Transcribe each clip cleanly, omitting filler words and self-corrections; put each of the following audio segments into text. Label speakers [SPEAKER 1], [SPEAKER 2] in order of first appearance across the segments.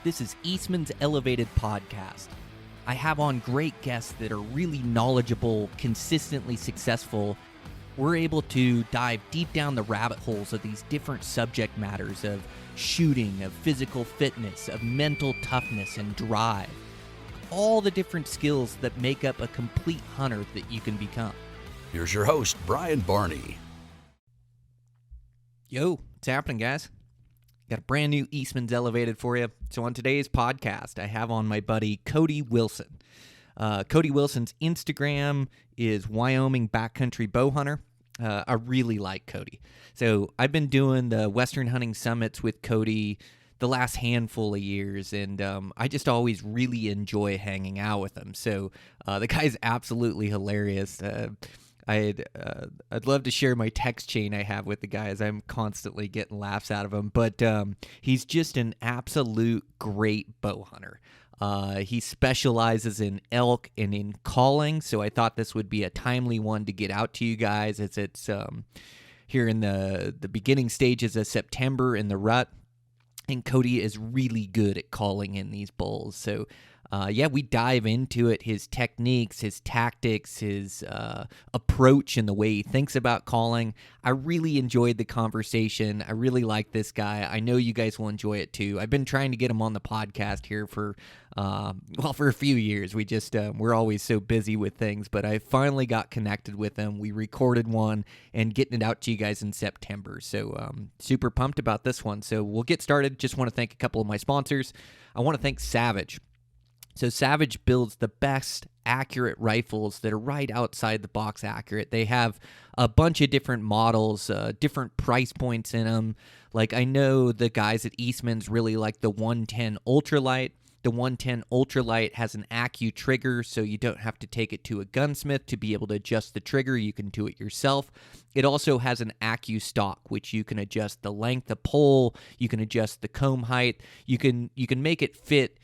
[SPEAKER 1] This is Eastmans Elevated podcast. I have on great guests that are really knowledgeable, consistently successful. We're able to dive deep down the rabbit holes of these different subject matters of shooting, of physical fitness, of mental toughness and drive. All the different skills that make up a complete hunter that you can become.
[SPEAKER 2] Here's your host, Brian Barney.
[SPEAKER 1] Yo, what's happening, guys? Got a brand new Eastmans Elevated for you. So on today's podcast, I have on my buddy Cody Wilson. Cody Wilson's Instagram is Wyoming Backcountry Bow Hunter. I really like Cody. So I've been doing the Western Hunting Summits with Cody the last handful of years, and I just always really enjoy hanging out with him. So the guy's absolutely hilarious. I'd love to share my text chain I have with the guy, as I'm constantly getting laughs out of him. But he's just an absolute great bow hunter. He specializes in elk and in calling, so I thought this would be a timely one to get out to you guys as it's here in the beginning stages of September in the rut. And Cody is really good at calling in these bulls. So we dive into it, his techniques, his tactics, his approach, and the way he thinks about calling. I really enjoyed the conversation. I really like this guy. I know you guys will enjoy it too. I've been trying to get him on the podcast here for a few years. We just, we're always so busy with things, but I finally got connected with him. We recorded one and getting it out to you guys in September. So super pumped about this one. So we'll get started. Just want to thank a couple of my sponsors. I want to thank Savage. So Savage builds the best accurate rifles that are right outside the box accurate. They have a bunch of different models, different price points in them. Like I know the guys at Eastman's really like the 110 Ultralight. The 110 Ultralight has an Accu trigger, so you don't have to take it to a gunsmith to be able to adjust the trigger. You can do it yourself. It also has an Accu stock, which you can adjust the length of pole. You can adjust the comb height. You can make it fit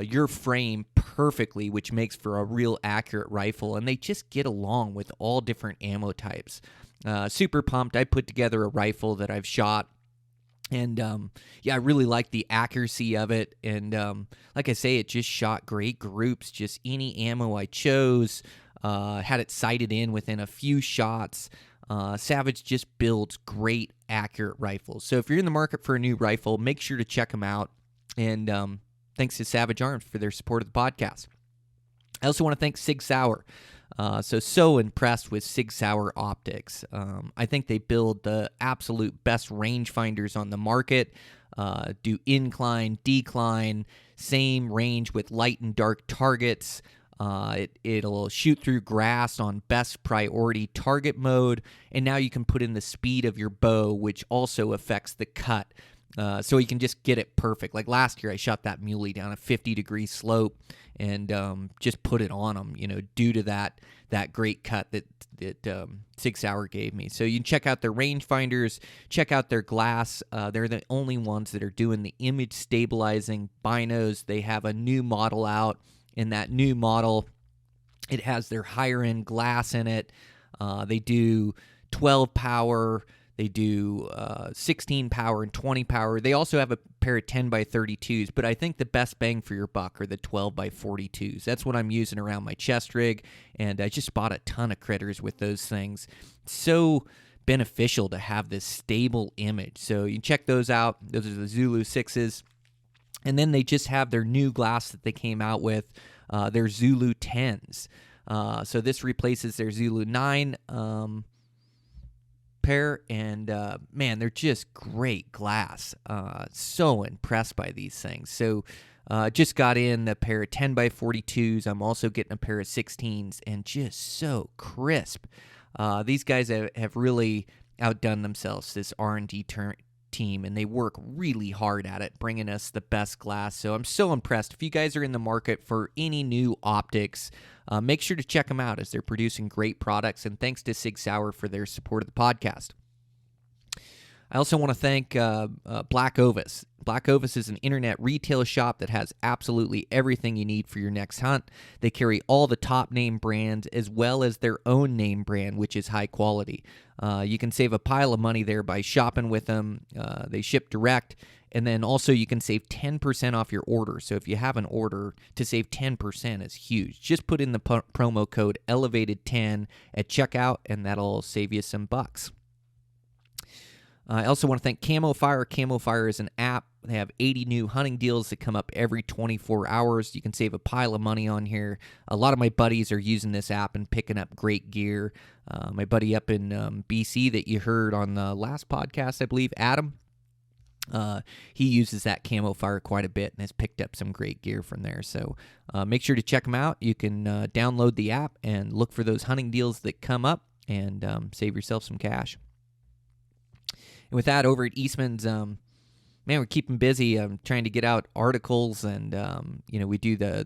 [SPEAKER 1] your frame perfectly, which makes for a real accurate rifle, and they just get along with all different ammo types. Super pumped. I put together a rifle that I've shot, and I really like the accuracy of it, and like I say, it just shot great groups, just any ammo I chose, had it sighted in within a few shots. Savage just builds great accurate rifles. So if you're in the market for a new rifle, make sure to check them out, and thanks to Savage Arms for their support of the podcast. I also want to thank Sig Sauer. So impressed with Sig Sauer optics. I think they build the absolute best rangefinders on the market. Do incline, decline, same range with light and dark targets. It'll shoot through grass on best priority target mode. And now you can put in the speed of your bow, which also affects the cut. So you can just get it perfect. Like last year, I shot that muley down a 50-degree slope and just put it on them, due to that great cut that Sig Sauer gave me. So you can check out their rangefinders, check out their glass. They're the only ones that are doing the image stabilizing binos. They have a new model out. In that new model, it has their higher-end glass in it. They do 12 power. They do 16 power and 20 power. They also have a pair of 10 by 32s, but I think the best bang for your buck are the 12 by 42s. That's what I'm using around my chest rig, and I just bought a ton of critters with those things. So beneficial to have this stable image. So you can check those out. Those are the Zulu 6s. And then they just have their new glass that they came out with, their Zulu 10s. So this replaces their Zulu 9 pair, and they're just great glass. So impressed by these things. So just got in a pair of 10 by 42s. I'm also getting a pair of 16s, and just so crisp. These guys have really outdone themselves, this R&D team, and they work really hard at it, bringing us the best glass. So I'm so impressed. If you guys are in the market for any new optics, make sure to check them out, as they're producing great products, and thanks to Sig Sauer for their support of the podcast. I also want to thank Black Ovis. Black Ovis is an internet retail shop that has absolutely everything you need for your next hunt. They carry all the top name brands as well as their own name brand, which is high quality. You can save a pile of money there by shopping with them. They ship direct, And then also you can save 10% off your order. So if you have an order, to save 10% is huge. Just put in the promo code ELEVATED10 at checkout, and that'll save you some bucks. I also want to thank Camo Fire. Camo Fire is an app. They have 80 new hunting deals that come up every 24 hours. You can save a pile of money on here. A lot of my buddies are using this app and picking up great gear. My buddy up in BC that you heard on the last podcast, I believe, Adam, he uses that Camo Fire quite a bit and has picked up some great gear from there. So make sure to check them out. You can download the app and look for those hunting deals that come up and save yourself some cash. And with that, over at Eastmans, man, we're keeping busy. Trying to get out articles, and we do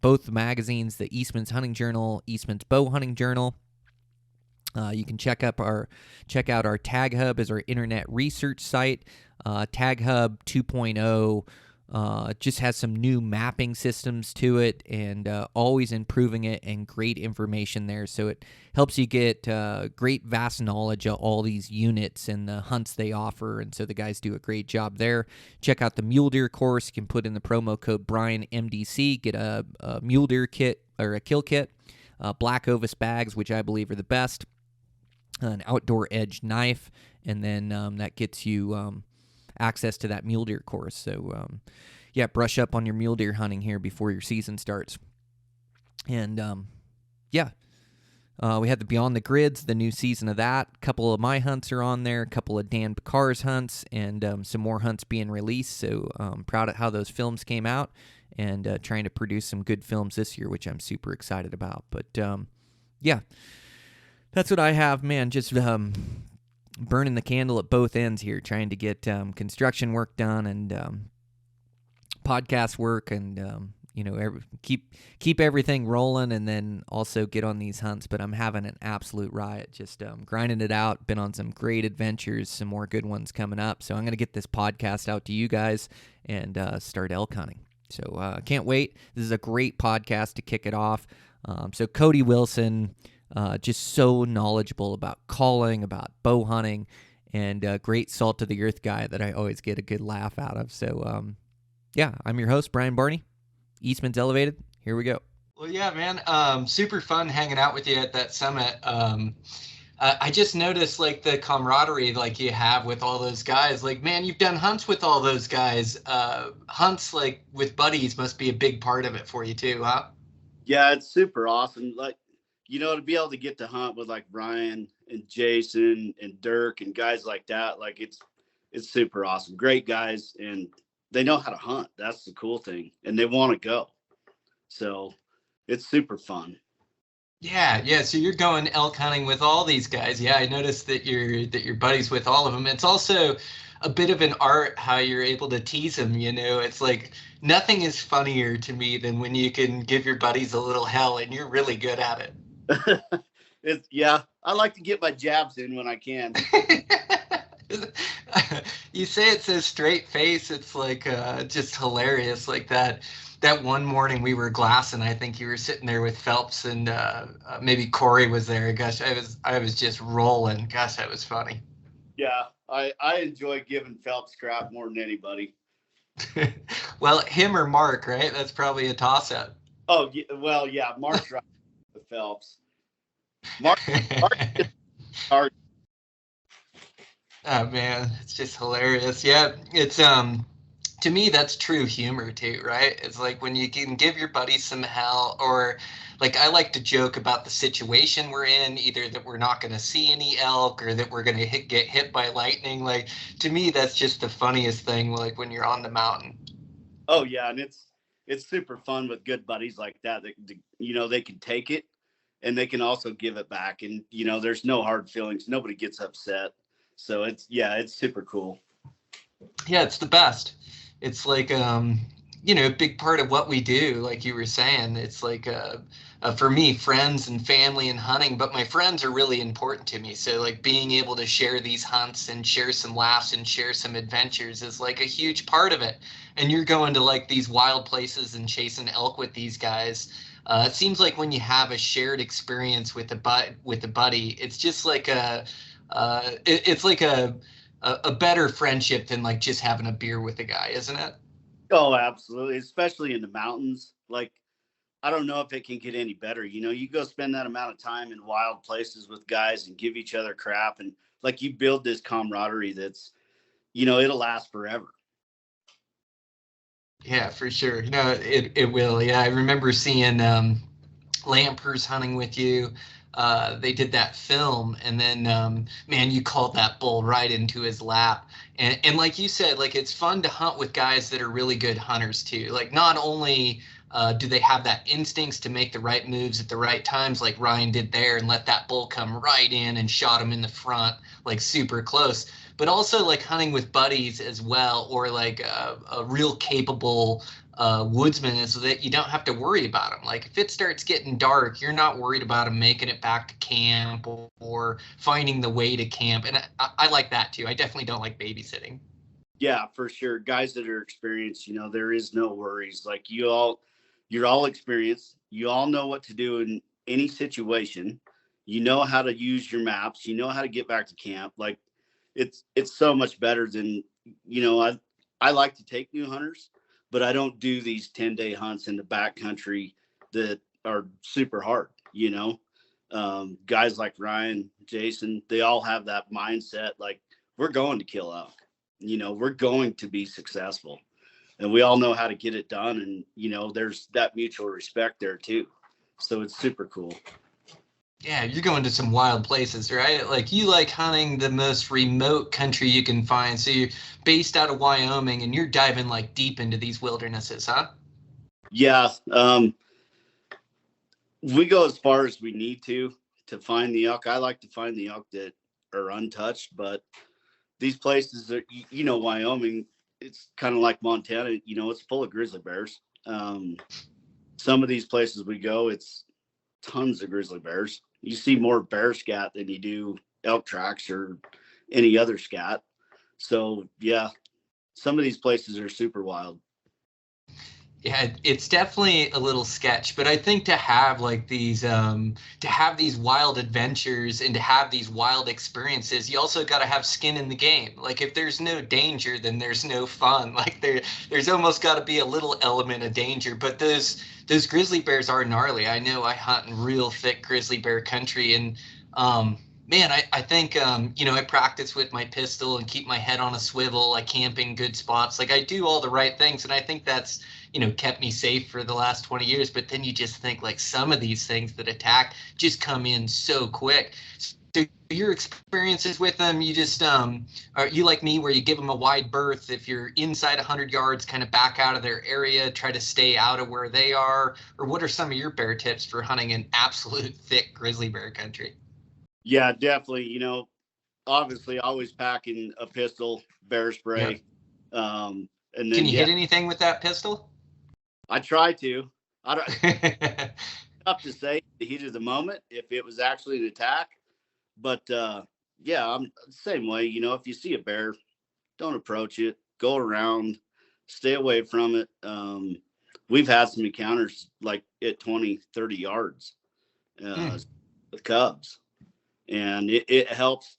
[SPEAKER 1] both the magazines, the Eastman's Hunting Journal, Eastman's Bow Hunting Journal. You can check out our Tag Hub as our internet research site. Tag Hub 2.0 just has some new mapping systems to it, and always improving it, and great information there. So it helps you get great vast knowledge of all these units and the hunts they offer, and so the guys do a great job there. Check out the mule deer course. You can put in the promo code BrianMDC, get a mule deer kit or a kill kit, Black Ovis bags, which I believe are the best, an outdoor edge knife, and then that gets you access to that mule deer course. So, brush up on your mule deer hunting here before your season starts. And, we had the Beyond the Grids, the new season of that. A couple of my hunts are on there, a couple of Dan Picar's hunts, and some more hunts being released. So, proud of how those films came out, and trying to produce some good films this year, which I'm super excited about. But, that's what I have, man. Just burning the candle at both ends here, trying to get construction work done, and podcast work, and keep everything rolling, and then also get on these hunts. But I'm having an absolute riot, just grinding it out. Been on some great adventures, some more good ones coming up. So I'm going to get this podcast out to you guys and start elk hunting. So can't wait. This is a great podcast to kick it off. So Cody Wilson, just so knowledgeable about calling, about bow hunting, and great salt of the earth guy that I always get a good laugh out of. So, I'm your host, Brian Barney, Eastmans Elevated. Here we go.
[SPEAKER 3] Well, yeah, man, super fun hanging out with you at that summit. I just noticed like the camaraderie like you have with all those guys. Like, man, you've done hunts with all those guys. Hunts like with buddies must be a big part of it for you too, huh?
[SPEAKER 4] Yeah, it's super awesome. Like, to be able to get to hunt with like Brian and Jason and Dirk and guys like that, like it's super awesome. Great guys, and they know how to hunt. That's the cool thing, and they want to go. So it's super fun.
[SPEAKER 3] Yeah. So you're going elk hunting with all these guys. Yeah, I noticed that you're buddies with all of them. It's also a bit of an art how you're able to tease them. It's like nothing is funnier to me than when you can give your buddies a little hell, and you're really good at it.
[SPEAKER 4] I like to get my jabs in when I can.
[SPEAKER 3] You say it so straight face. It's like just hilarious. Like that one morning we were glassing. I think you were sitting there with Phelps, and maybe Corey was there. Gosh, I was just rolling. Gosh, that was funny.
[SPEAKER 4] Yeah, I enjoy giving Phelps crap more than anybody.
[SPEAKER 3] Well, him or Mark, right? That's probably a toss-up.
[SPEAKER 4] Oh, well, yeah, Mark's right with Phelps. Mark is hard.
[SPEAKER 3] Oh man, it's just hilarious. Yeah, it's to me that's true humor too, right? It's like when you can give your buddies some hell, or like I like to joke about the situation we're in, either that we're not going to see any elk or that we're going to get hit by lightning. Like to me, that's just the funniest thing. Like when you're on the mountain.
[SPEAKER 4] Oh yeah, and it's super fun with good buddies like that. They can take it, and they can also give it back, and there's no hard feelings. Nobody gets upset. So it's super cool.
[SPEAKER 3] Yeah, it's the best. It's like a big part of what we do, like you were saying. It's like for me, friends and family and hunting, but my friends are really important to me. So like being able to share these hunts and share some laughs and share some adventures is like a huge part of it. And you're going to like these wild places and chasing elk with these guys. It seems like when you have a shared experience with a buddy, it's just like it's like a a better friendship than like just having a beer with a guy, isn't it?
[SPEAKER 4] Oh, absolutely. Especially in the mountains. Like, I don't know if it can get any better. You go spend that amount of time in wild places with guys and give each other crap. And like you build this camaraderie that's, it'll last forever.
[SPEAKER 3] Yeah, for sure. No, it will. Yeah, I remember seeing Lampers hunting with you. They did that film, and then man, you called that bull right into his lap. And like you said, like it's fun to hunt with guys that are really good hunters too. Like not only do they have that instincts to make the right moves at the right times, like Ryan did there, and let that bull come right in and shot him in the front, like super close. But also like hunting with buddies as well, or like a real capable woodsman is so that you don't have to worry about them. Like if it starts getting dark, you're not worried about them making it back to camp or finding the way to camp. And I like that too. I definitely don't like babysitting.
[SPEAKER 4] Yeah, for sure. Guys that are experienced, there is no worries. Like you're all experienced. You all know what to do in any situation. You know how to use your maps. You know how to get back to camp. Like it's so much better than, I like to take new hunters, but I don't do these 10-day hunts in the backcountry that are super hard. Guys like Ryan, Jason, they all have that mindset. Like we're going to kill elk, we're going to be successful, and we all know how to get it done. And, there's that mutual respect there too. So it's super cool.
[SPEAKER 3] Yeah, you're going to some wild places, right? Like you like hunting the most remote country you can find. So you're based out of Wyoming and you're diving like deep into these wildernesses, huh?
[SPEAKER 4] Yeah. We go as far as we need to find the elk. I like to find the elk that are untouched, but these places are, Wyoming, it's kind of like Montana, it's full of grizzly bears. Some of these places we go, it's tons of grizzly bears. You see more bear scat than you do elk tracks or any other scat. So yeah, some of these places are super wild.
[SPEAKER 3] Yeah, it's definitely a little sketch, but I think to have like these to have these wild adventures and to have these wild experiences, you also got to have skin in the game. Like if there's no danger, then there's no fun. Like there's almost got to be a little element of danger. But those grizzly bears are gnarly. I know I hunt in real thick grizzly bear country, and man, I think I practice with my pistol and keep my head on a swivel. I camp in good spots. Like I do all the right things, and I think that's kept me safe for the last 20 years. But then you just think like some of these things that attack just come in so quick. So your experiences with them, you just are you like me where you give them a wide berth? If you're inside 100 yards, kind of back out of their area, try to stay out of where they are? Or what are some of your bear tips for hunting in absolute thick grizzly bear country?
[SPEAKER 4] Yeah, definitely. Obviously always packing a pistol, bear spray.
[SPEAKER 3] Yeah.
[SPEAKER 4] And then,
[SPEAKER 3] Can you hit anything with that pistol?
[SPEAKER 4] I try to. I don't tough to say the heat of the moment if it was actually an attack, but yeah, I'm the same way. If you see a bear, don't approach it. Go around, stay away from it. We've had some encounters like at 20, 30 yards with cubs, and it helps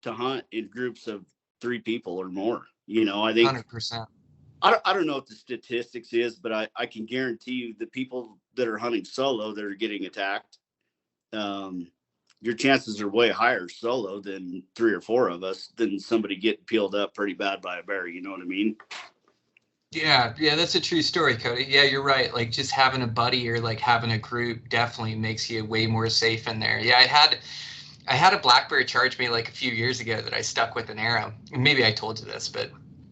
[SPEAKER 4] to hunt in groups of 3 people or more. I think
[SPEAKER 3] 100%.
[SPEAKER 4] I don't know what the statistics is, but I can guarantee you the people that are hunting solo that are getting attacked, your chances are way higher solo than 3 or 4 of us than somebody getting peeled up pretty bad by a bear. You know what I mean?
[SPEAKER 3] Yeah, that's a true story, Cody. Yeah, you're right. Like just having a buddy or like having a group definitely makes you way more safe in there. Yeah, I had a black bear charge me like a few years ago that I stuck with an arrow. Maybe I told you this, but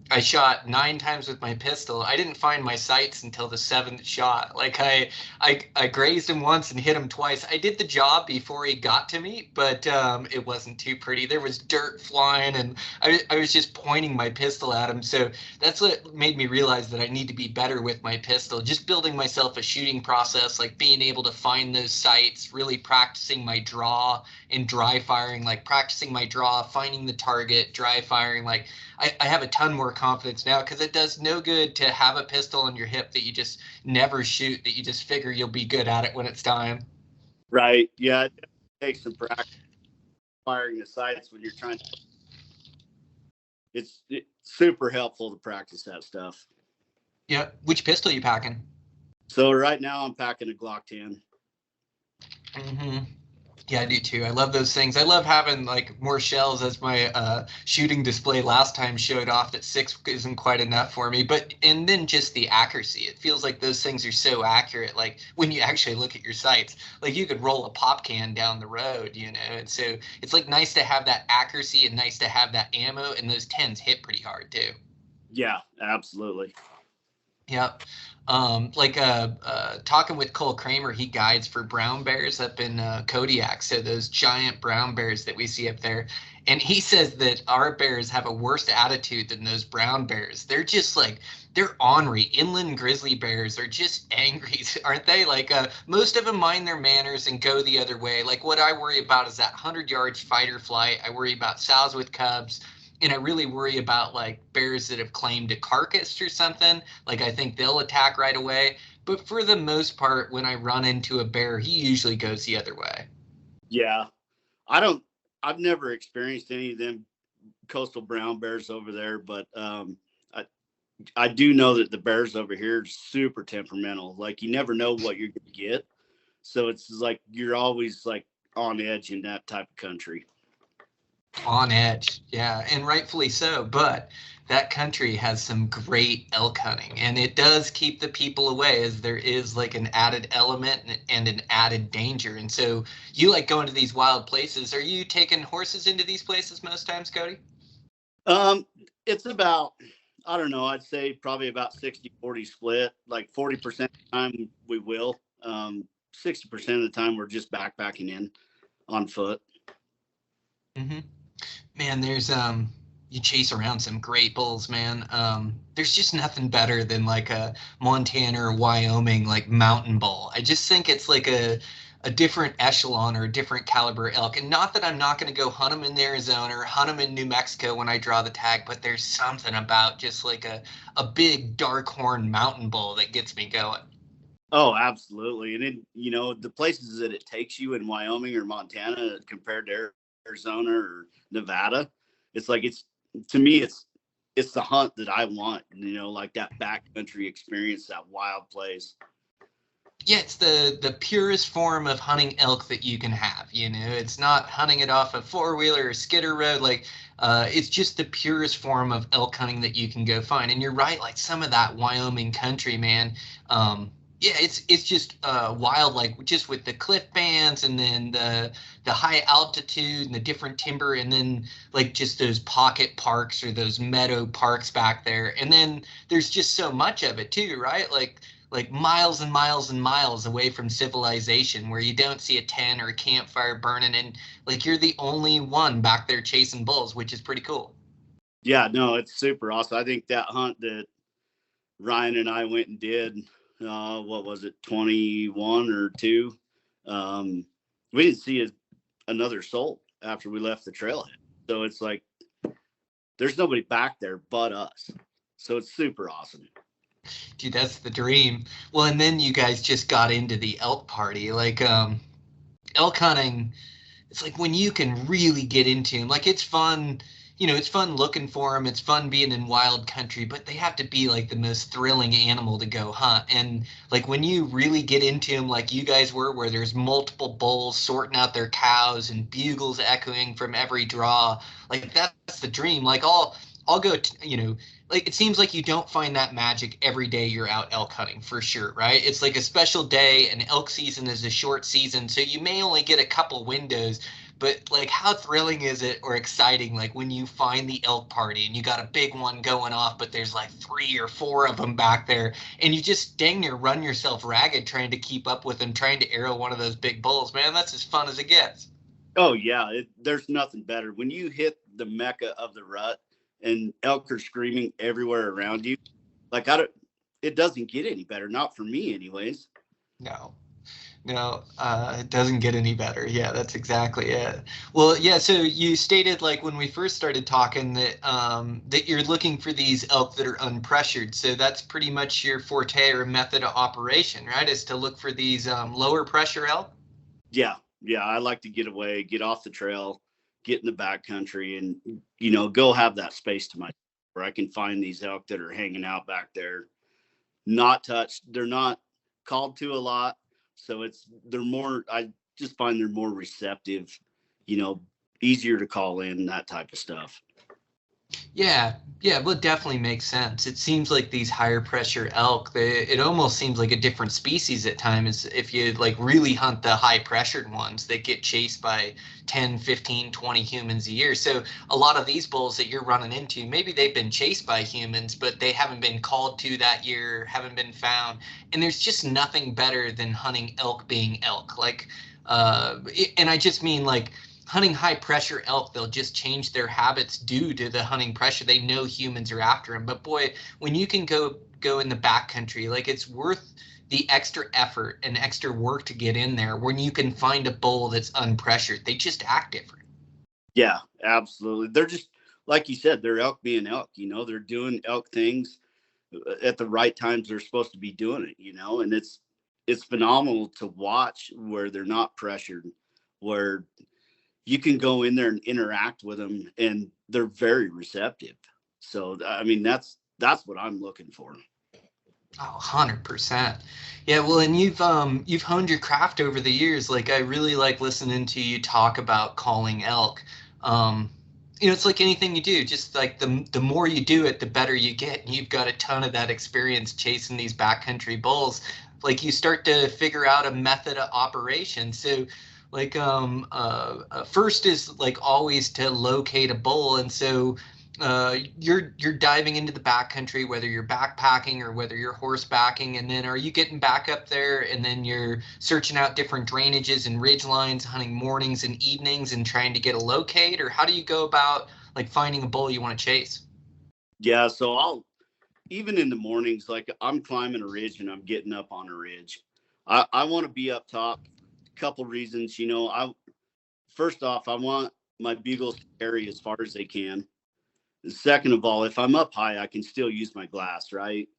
[SPEAKER 3] I shot 9 times with my pistol. I didn't find my sights until the 7th shot. Like I grazed him once and hit him twice. I did the job before he got to me, but it wasn't too pretty. There was dirt flying, and I was just pointing my pistol at him. So that's what made me realize that I need to be better with my pistol. Just building myself a shooting process, like being able to find those sights, really practicing my draw and dry firing, like practicing my draw, finding the target, dry firing. Like I have a ton more confidence now because it does no good to have a pistol on your hip that you just never shoot, that you just figure you'll be good at it when it's time.
[SPEAKER 4] Right. Yeah. It takes some practice firing the sights when you're trying to it's super helpful to practice that stuff.
[SPEAKER 3] Yeah. Which pistol you packing?
[SPEAKER 4] So right now I'm packing a Glock 10.
[SPEAKER 3] Mm-hmm. Yeah, I do too. I love those things. I love having like more shells, as my shooting display last time showed off that 6 isn't quite enough for me. But and then just the accuracy. It feels like those things are so accurate. Like when you actually look at your sights, like you could roll a pop can down the road, you know. And so it's like nice to have that accuracy and nice to have that ammo. And those 10s hit pretty hard too.
[SPEAKER 4] Yeah, absolutely.
[SPEAKER 3] Yep. Talking with Cole Kramer, he guides for brown bears up in Kodiak. So those giant brown bears that we see up there. And he says that our bears have a worse attitude than those brown bears. They're just like, they're ornery. Inland grizzly bears are just angry, aren't they? Like most of them mind their manners and go the other way. Like what I worry about is that 100 yards fight or flight. I worry about sows with cubs. And I really worry about like bears that have claimed a carcass or something. Like I think they'll attack right away. But for the most part, when I run into a bear, he usually goes the other way.
[SPEAKER 4] Yeah. I've never experienced any of them coastal brown bears over there, but I do know that the bears over here are super temperamental. Like you never know what you're going to get. So it's like you're always like on edge in that type of country.
[SPEAKER 3] On edge, yeah, and rightfully so. But that country has some great elk hunting, and it does keep the people away, as there is like an added element and an added danger. And so you like going to these wild places. Are you taking horses into these places most times, Cody?
[SPEAKER 4] It's about, I don't know, I'd say probably about 60-40 split. Like 40% of the time we will. 60% of the time we're just backpacking in on foot.
[SPEAKER 3] Mm-hmm. Man, there's you chase around some great bulls, man. There's just nothing better than like a Montana or Wyoming like mountain bull. I just think it's like a different echelon or a different caliber elk. And not that I'm not going to go hunt them in Arizona or hunt them in New Mexico when I draw the tag, but there's something about just like a big dark horn mountain bull that gets me going.
[SPEAKER 4] Oh, absolutely. And then, you know, the places that it takes you in Wyoming or Montana compared to Arizona or Nevada, it's like, to me, it's the hunt that I want, you know, like that backcountry experience, that wild place.
[SPEAKER 3] Yeah, it's the purest form of hunting elk that you can have. You know, it's not hunting it off a four-wheeler or skidder road. Like, it's just the purest form of elk hunting that you can go find. And you're right, like some of that Wyoming country, man. Yeah, it's just wild, like just with the cliff bands and then the high altitude and the different timber, and then like just those pocket parks or those meadow parks back there. And then there's just so much of it too, right? Like miles and miles and miles away from civilization, where you don't see a tent or a campfire burning, and like you're the only one back there chasing bulls, which is pretty cool.
[SPEAKER 4] Yeah, no, it's super awesome. I think that hunt that Ryan and I went and did, what was it, 21 or 2? We didn't see another soul after we left the trailhead. So it's like there's nobody back there but us. So it's super awesome.
[SPEAKER 3] Dude, that's the dream. Well, and then you guys just got into the elk party. Like elk hunting, it's like when you can really get into them. Like it's fun, you know, it's fun looking for them. It's fun being in wild country, but they have to be like the most thrilling animal to go hunt. And like when you really get into them, like you guys were, where there's multiple bulls sorting out their cows and bugles echoing from every draw, like that's the dream. Like I'll go, you know, like it seems like you don't find that magic every day you're out elk hunting, for sure, right? It's like a special day, and elk season is a short season, so you may only get a couple windows. But like, how thrilling is it, or exciting, like when you find the elk party and you got a big one going off, but there's like 3 or 4 of them back there, and you just dang near run yourself ragged trying to keep up with them, trying to arrow one of those big bulls. Man, that's as fun as it gets.
[SPEAKER 4] Oh yeah, there's nothing better when you hit the mecca of the rut and elk are screaming everywhere around you. Like it doesn't get any better, not for me anyways.
[SPEAKER 3] No, it doesn't get any better. Yeah, that's exactly it. Well, yeah, so you stated, like when we first started talking, that that you're looking for these elk that are unpressured. So that's pretty much your forte or method of operation, right? Is to look for these lower pressure elk?
[SPEAKER 4] Yeah, I like to get away, get off the trail, get in the backcountry and, go have that space to myself where I can find these elk that are hanging out back there, not touched. They're not called to a lot. So I just find they're more receptive, easier to call in, that type of stuff.
[SPEAKER 3] Yeah, well, it definitely makes sense. It seems like these higher pressure elk, it almost seems like a different species at times. If you like really hunt the high pressured ones that get chased by 10, 15, 20 humans a year. So a lot of these bulls that you're running into, maybe they've been chased by humans, but they haven't been called to that year, haven't been found. And there's just nothing better than hunting elk being elk. Like, and I just mean like, hunting high pressure elk, they'll just change their habits due to the hunting pressure. They know humans are after them. But boy, when you can go in the backcountry, like it's worth the extra effort and extra work to get in there when you can find a bull that's unpressured. They just act different.
[SPEAKER 4] Yeah, absolutely. They're just, like you said, they're elk being elk, they're doing elk things at the right times they're supposed to be doing it, and it's phenomenal to watch where they're not pressured, where you can go in there and interact with them and they're very receptive. So, I mean, that's what I'm looking for.
[SPEAKER 3] Oh, 100%. Yeah, well, and you've honed your craft over the years. Like I really like listening to you talk about calling elk. It's like anything you do, just like the more you do it, the better you get. And you've got a ton of that experience chasing these backcountry bulls. Like you start to figure out a method of operation. So like first is like always to locate a bull, and so you're diving into the backcountry, whether you're backpacking or whether you're horsebacking, and then are you getting back up there and then you're searching out different drainages and ridge lines, hunting mornings and evenings and trying to get a locate, or how do you go about like finding a bull you want to chase?
[SPEAKER 4] Yeah, so even in the mornings, like I'm climbing a ridge and I'm getting up on a ridge, I want to be up top. Couple reasons, first off, I want my bugles to carry as far as they can. Second of all, if I'm up high, I can still use my glass, right?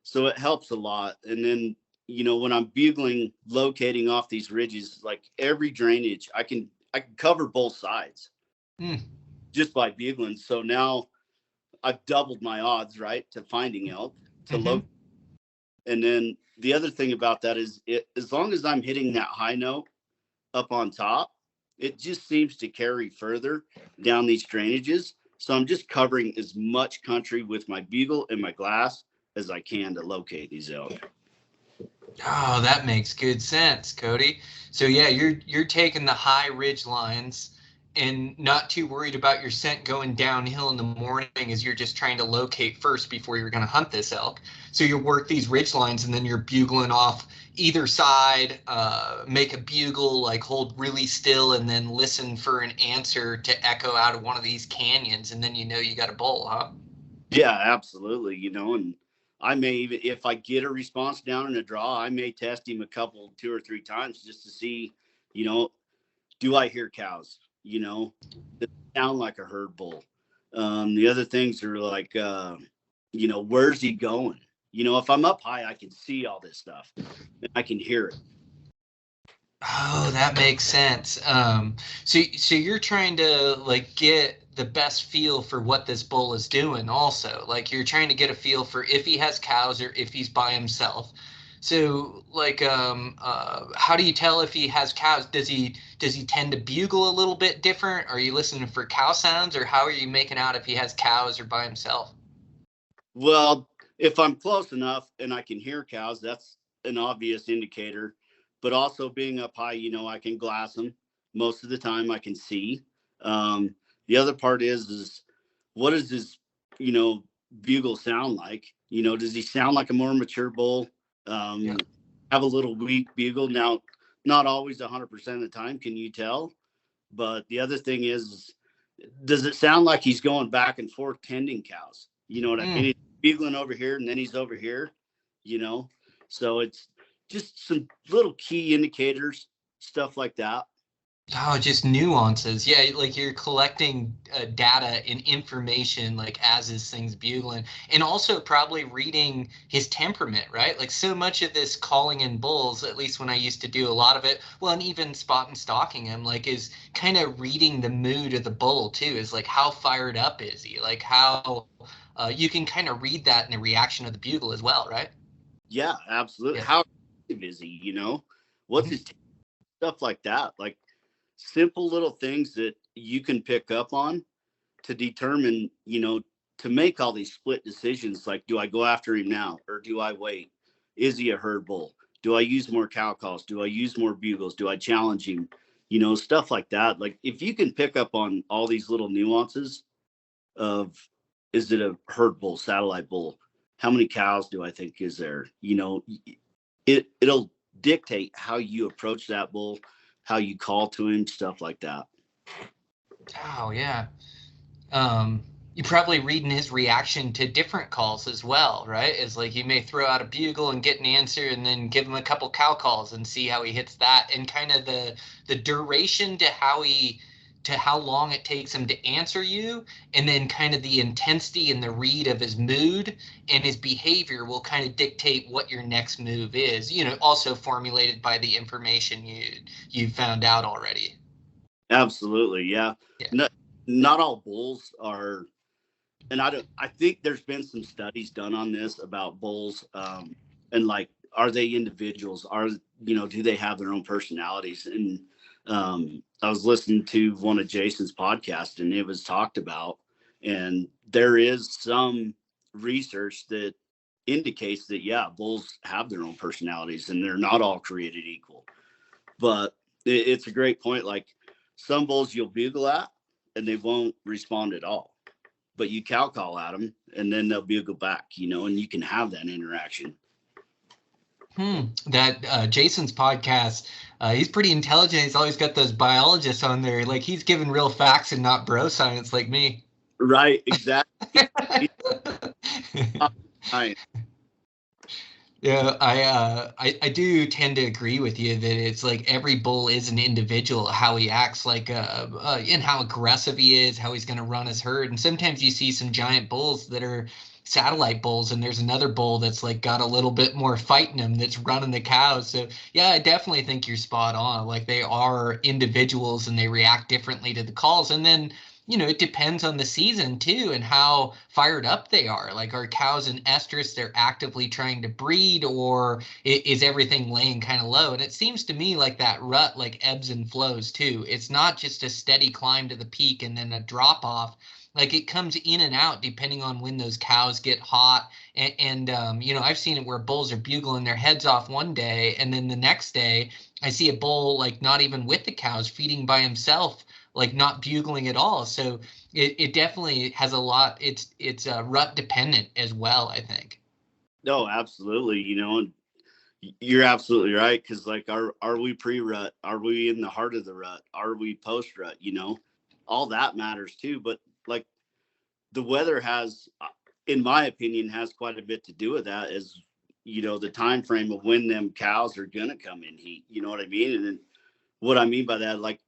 [SPEAKER 4] So it helps a lot. And then, when I'm bugling, locating off these ridges, like every drainage, I can cover both sides just by bugling. So now I've doubled my odds, right, to finding elk to locate. And then the other thing about that is as long as I'm hitting that high note up on top, it just seems to carry further down these drainages. So I'm just covering as much country with my bugle and my glass as I can to locate these elk.
[SPEAKER 3] Oh, that makes good sense, Cody. So yeah, you're taking the high ridge lines and not too worried about your scent going downhill in the morning as you're just trying to locate first before you're going to hunt this elk. So you work these ridge lines and then you're bugling off either side, make a bugle, like hold really still and then listen for an answer to echo out of one of these canyons. And then you got a bull, huh?
[SPEAKER 4] Yeah, absolutely. And I may even, if I get a response down in a draw, I may test him two or three times just to see, do I hear cows? Does it sound like a herd bull? The other things are like, where's he going? If I'm up high, I can see all this stuff and I can hear it.
[SPEAKER 3] Oh, that makes sense. So you're trying to like get the best feel for what this bull is doing also. Like you're trying to get a feel for if he has cows or if he's by himself. So like how do you tell if he has cows? Does he tend to bugle a little bit different? Are you listening for cow sounds, or how are you making out if he has cows or by himself?
[SPEAKER 4] Well, if I'm close enough and I can hear cows, that's an obvious indicator. But also being up high, I can glass them. Most of the time I can see. The other part is what does his, bugle sound like? Does he sound like a more mature bull? Have a little weak bugle. Now, not always 100% of the time can you tell. But the other thing is, does it sound like he's going back and forth tending cows? You know what I mean? He's bugling over here and then he's over here, So it's just some little key indicators, stuff like that.
[SPEAKER 3] Oh, just nuances. Yeah, like you're collecting data and information, like as this thing's bugling, and also probably reading his temperament, right? Like so much of this calling in bulls, at least when I used to do a lot of it, well, and even spot and stalking him, like is kind of reading the mood of the bull too. Is like how fired up is he? Like how you can kind of read that in the reaction of the bugle as well, right?
[SPEAKER 4] Yeah, absolutely.
[SPEAKER 3] Yeah.
[SPEAKER 4] How active is he? What's his stuff like that? Like simple little things that you can pick up on to determine, to make all these split decisions. Like, do I go after him now or do I wait? Is he a herd bull? Do I use more cow calls? Do I use more bugles? Do I challenge him? Stuff like that. Like, if you can pick up on all these little nuances of, is it a herd bull, satellite bull? How many cows do I think is there? It'll dictate how you approach that bull, how you call to him, stuff like that.
[SPEAKER 3] Oh yeah. You're probably reading his reaction to different calls as well, right? It's like you may throw out a bugle and get an answer and then give him a couple cow calls and see how he hits that, and kind of the duration to how long it takes him to answer you, and then kind of the intensity and the read of his mood and his behavior will kind of dictate what your next move is, also formulated by the information you found out already.
[SPEAKER 4] Absolutely. Yeah.
[SPEAKER 3] Yeah.
[SPEAKER 4] Not all bulls are, and I think there's been some studies done on this about bulls, and like, are they individuals? Do they have their own personalities? And I was listening to one of Jason's podcasts and it was talked about, and there is some research that indicates that, yeah, bulls have their own personalities and they're not all created equal. But it's a great point. Like, some bulls you'll bugle at and they won't respond at all, but you cow call at them and then they'll bugle back, and you can have that interaction.
[SPEAKER 3] That Jason's podcast, he's pretty intelligent. He's always got those biologists on there. Like he's giving real facts and not bro science like me.
[SPEAKER 4] Right. Exactly.
[SPEAKER 3] Yeah, I do tend to agree with you that it's like every bull is an individual, how he acts, like and how aggressive he is, how he's going to run his herd. And sometimes you see some giant bulls that are satellite bulls, and there's another bull that's like got a little bit more fight in him that's running the cows. So yeah, I definitely think you're spot on. Like they are individuals and they react differently to the calls. And then it depends on the season too and how fired up they are. Like, are cows in estrus, they're actively trying to breed, or is everything laying kind of low? And it seems to me like that rut like ebbs and flows too. It's not just a steady climb to the peak and then a drop off. Like it comes in and out depending on when those cows get hot. And I've seen it where bulls are bugling their heads off one day, and then the next day I see a bull like not even with the cows, feeding by himself, like not bugling at all. So it definitely has a lot. It's rut dependent as well, I think.
[SPEAKER 4] No, absolutely. And you're absolutely right. Cause like, are we pre-rut? Are we in the heart of the rut? Are we post-rut? All that matters too. But like, the weather has, in my opinion, has quite a bit to do with that, as the time frame of when them cows are gonna come in heat. You know what I mean? And then what I mean by that, like,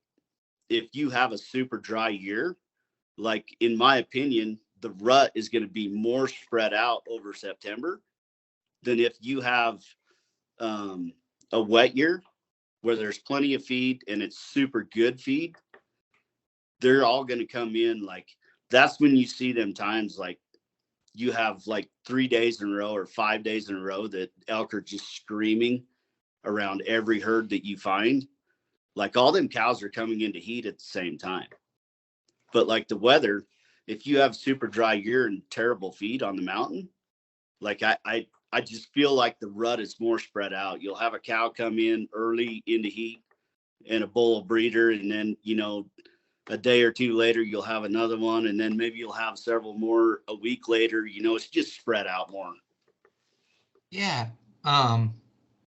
[SPEAKER 4] if you have a super dry year, like in my opinion, the rut is going to be more spread out over September than if you have a wet year where there's plenty of feed and it's super good feed. They're all going to come in. Like, that's when you see them times, like you have like 3 days in a row or 5 days in a row that elk are just screaming around every herd that you find. Like, all them cows are coming into heat at the same time. But like the weather, if you have super dry year and terrible feed on the mountain, like I just feel like the rut is more spread out. You'll have a cow come in early into heat and a bull breeder, and then a day or two later you'll have another one, and then maybe you'll have several more a week later. It's just spread out more.
[SPEAKER 3] Yeah.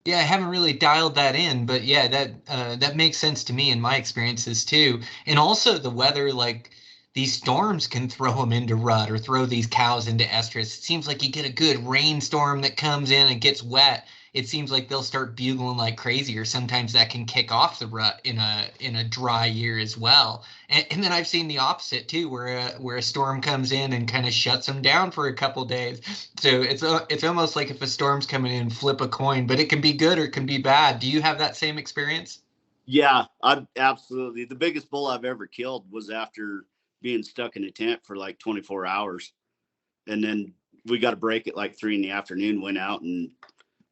[SPEAKER 3] Yeah, I haven't really dialed that in, but yeah, that makes sense to me in my experiences too. And also the weather, like these storms can throw them into rut or throw these cows into estrus. It seems like you get a good rainstorm that comes in and gets wet, it seems like they'll start bugling like crazy, or sometimes that can kick off the rut in a dry year as well. And then I've seen the opposite too, where a storm comes in and kind of shuts them down for a couple days. So it's almost like if a storm's coming in, flip a coin, but it can be good or it can be bad. Do you have that same experience?
[SPEAKER 4] Yeah, I absolutely. The biggest bull I've ever killed was after being stuck in a tent for like 24 hours. And then we got a break at like 3 p.m, went out and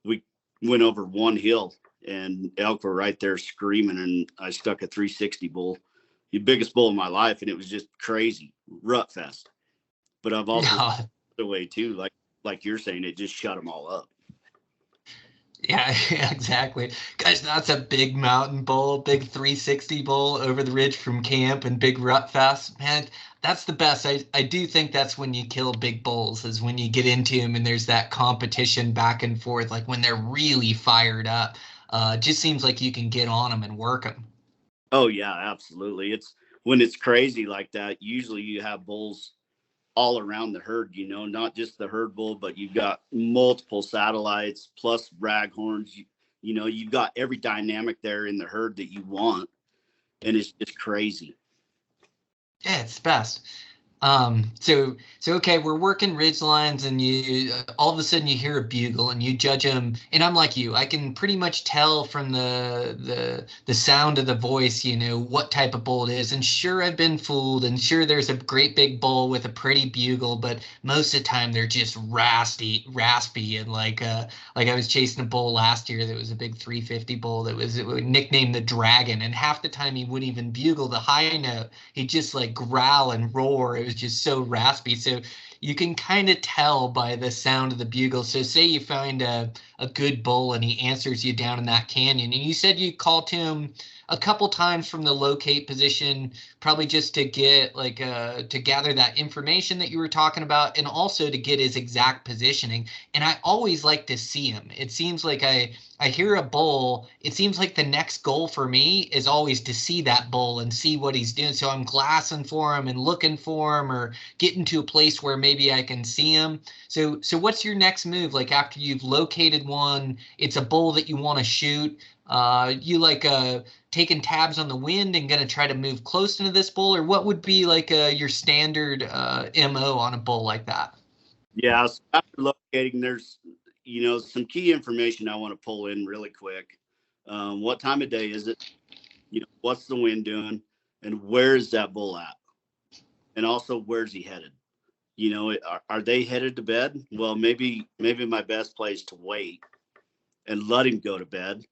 [SPEAKER 4] we went over one hill and elk were right there screaming. And I stuck a 360 bull, the biggest bull in my life. And it was just crazy rut fest. But I've also
[SPEAKER 3] No.
[SPEAKER 4] the way too, like you're saying, it just shut them all up.
[SPEAKER 3] Yeah, exactly. Guys, that's a big mountain bull, big 360 bull over the ridge from camp and big rut fest. Man, that's the best. I do think that's when you kill big bulls, is when you get into them and there's that competition back and forth, like when they're really fired up. Just seems like you can get on them and work them.
[SPEAKER 4] Oh yeah, absolutely. It's when it's crazy like that, usually you have bulls all around the herd, not just the herd bull, but you've got multiple satellites plus raghorns. You've got every dynamic there in the herd that you want. And it's just crazy.
[SPEAKER 3] Yeah, it's best. So okay, we're working ridge lines, and you all of a sudden you hear a bugle, and you judge them. And I'm like you, I can pretty much tell from the sound of the voice, what type of bull it is. And sure, I've been fooled, and sure, there's a great big bull with a pretty bugle, but most of the time they're just raspy, and like I was chasing a bull last year that was a big 350 bull that was nicknamed the Dragon, and half the time he wouldn't even bugle the high note. He'd just like growl and roar. It was just so raspy. So you can kind of tell by the sound of the bugle. So say you find a good bull and he answers you down in that canyon, and you said you called to him a couple times from the locate position, probably just to get to gather that information that you were talking about, and also to get his exact positioning. And I always like to see him. It seems like I hear a bull, it seems like the next goal for me is always to see that bull and see what he's doing. So I'm glassing for him and looking for him, or getting to a place where maybe I can see him. So what's your next move? Like after you've located one, it's a bull that you want to shoot. You taking tabs on the wind and going to try to move close into this bull, or what would be your standard MO on a bull like that?
[SPEAKER 4] Yeah. So after locating, there's, some key information I want to pull in really quick. What time of day is it? What's the wind doing, and where is that bull at? And also, where's he headed? Are they headed to bed? Well, maybe my best play is to wait and let him go to bed,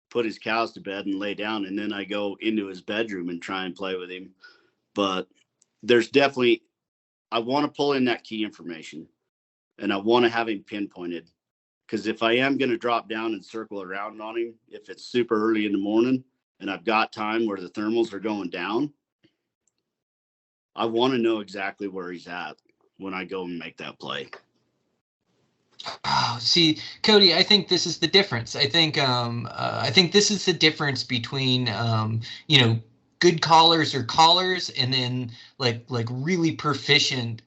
[SPEAKER 4] put his cows to bed and lay down. And then I go into his bedroom and try and play with him. But there's definitely, I want to pull in that key information, and I want to have him pinpointed. Because if I am going to drop down and circle around on him, if it's super early in the morning and I've got time where the thermals are going down, I want to know exactly where he's at when I go and make that play.
[SPEAKER 3] Oh, see, Cody, I think this is the difference. I think this is the difference between good callers or callers, and then like really proficient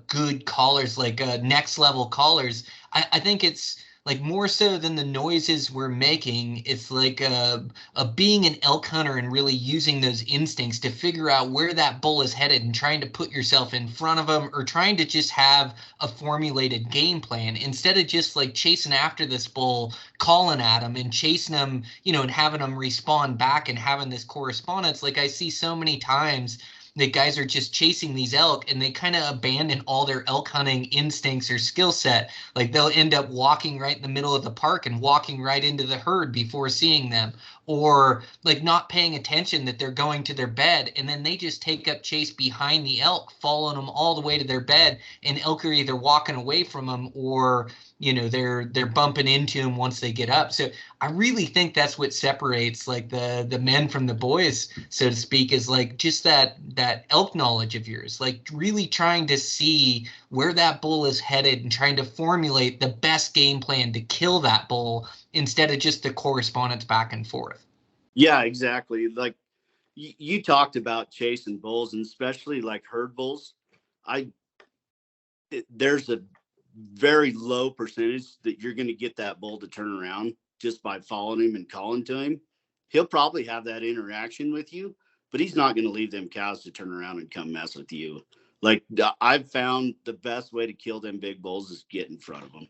[SPEAKER 3] good callers, next level callers. I think it's like more so than the noises we're making. It's like being an elk hunter and really using those instincts to figure out where that bull is headed, and trying to put yourself in front of them, or trying to just have a formulated game plan instead of just like chasing after this bull, calling at him and chasing him, and having them respond back and having this correspondence. Like I see so many times that guys are just chasing these elk and they kind of abandon all their elk hunting instincts or skill set. Like they'll end up walking right in the middle of the park and walking right into the herd before seeing them, or like not paying attention that they're going to their bed, and then they just take up chase behind the elk, following them all the way to their bed, and elk are either walking away from them, or they're bumping into them once they get up. So I really think that's what separates like the men from the boys, so to speak, is like just that elk knowledge of yours, like really trying to see where that bull is headed and trying to formulate the best game plan to kill that bull, instead of just the correspondence back and forth.
[SPEAKER 4] Yeah, exactly. Like you talked about chasing bulls, and especially like herd bulls. There's a very low percentage that you're going to get that bull to turn around just by following him and calling to him. He'll probably have that interaction with you, but he's not going to leave them cows to turn around and come mess with you. Like, I've found the best way to kill them big bulls is get in front of them,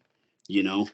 [SPEAKER 4] you know?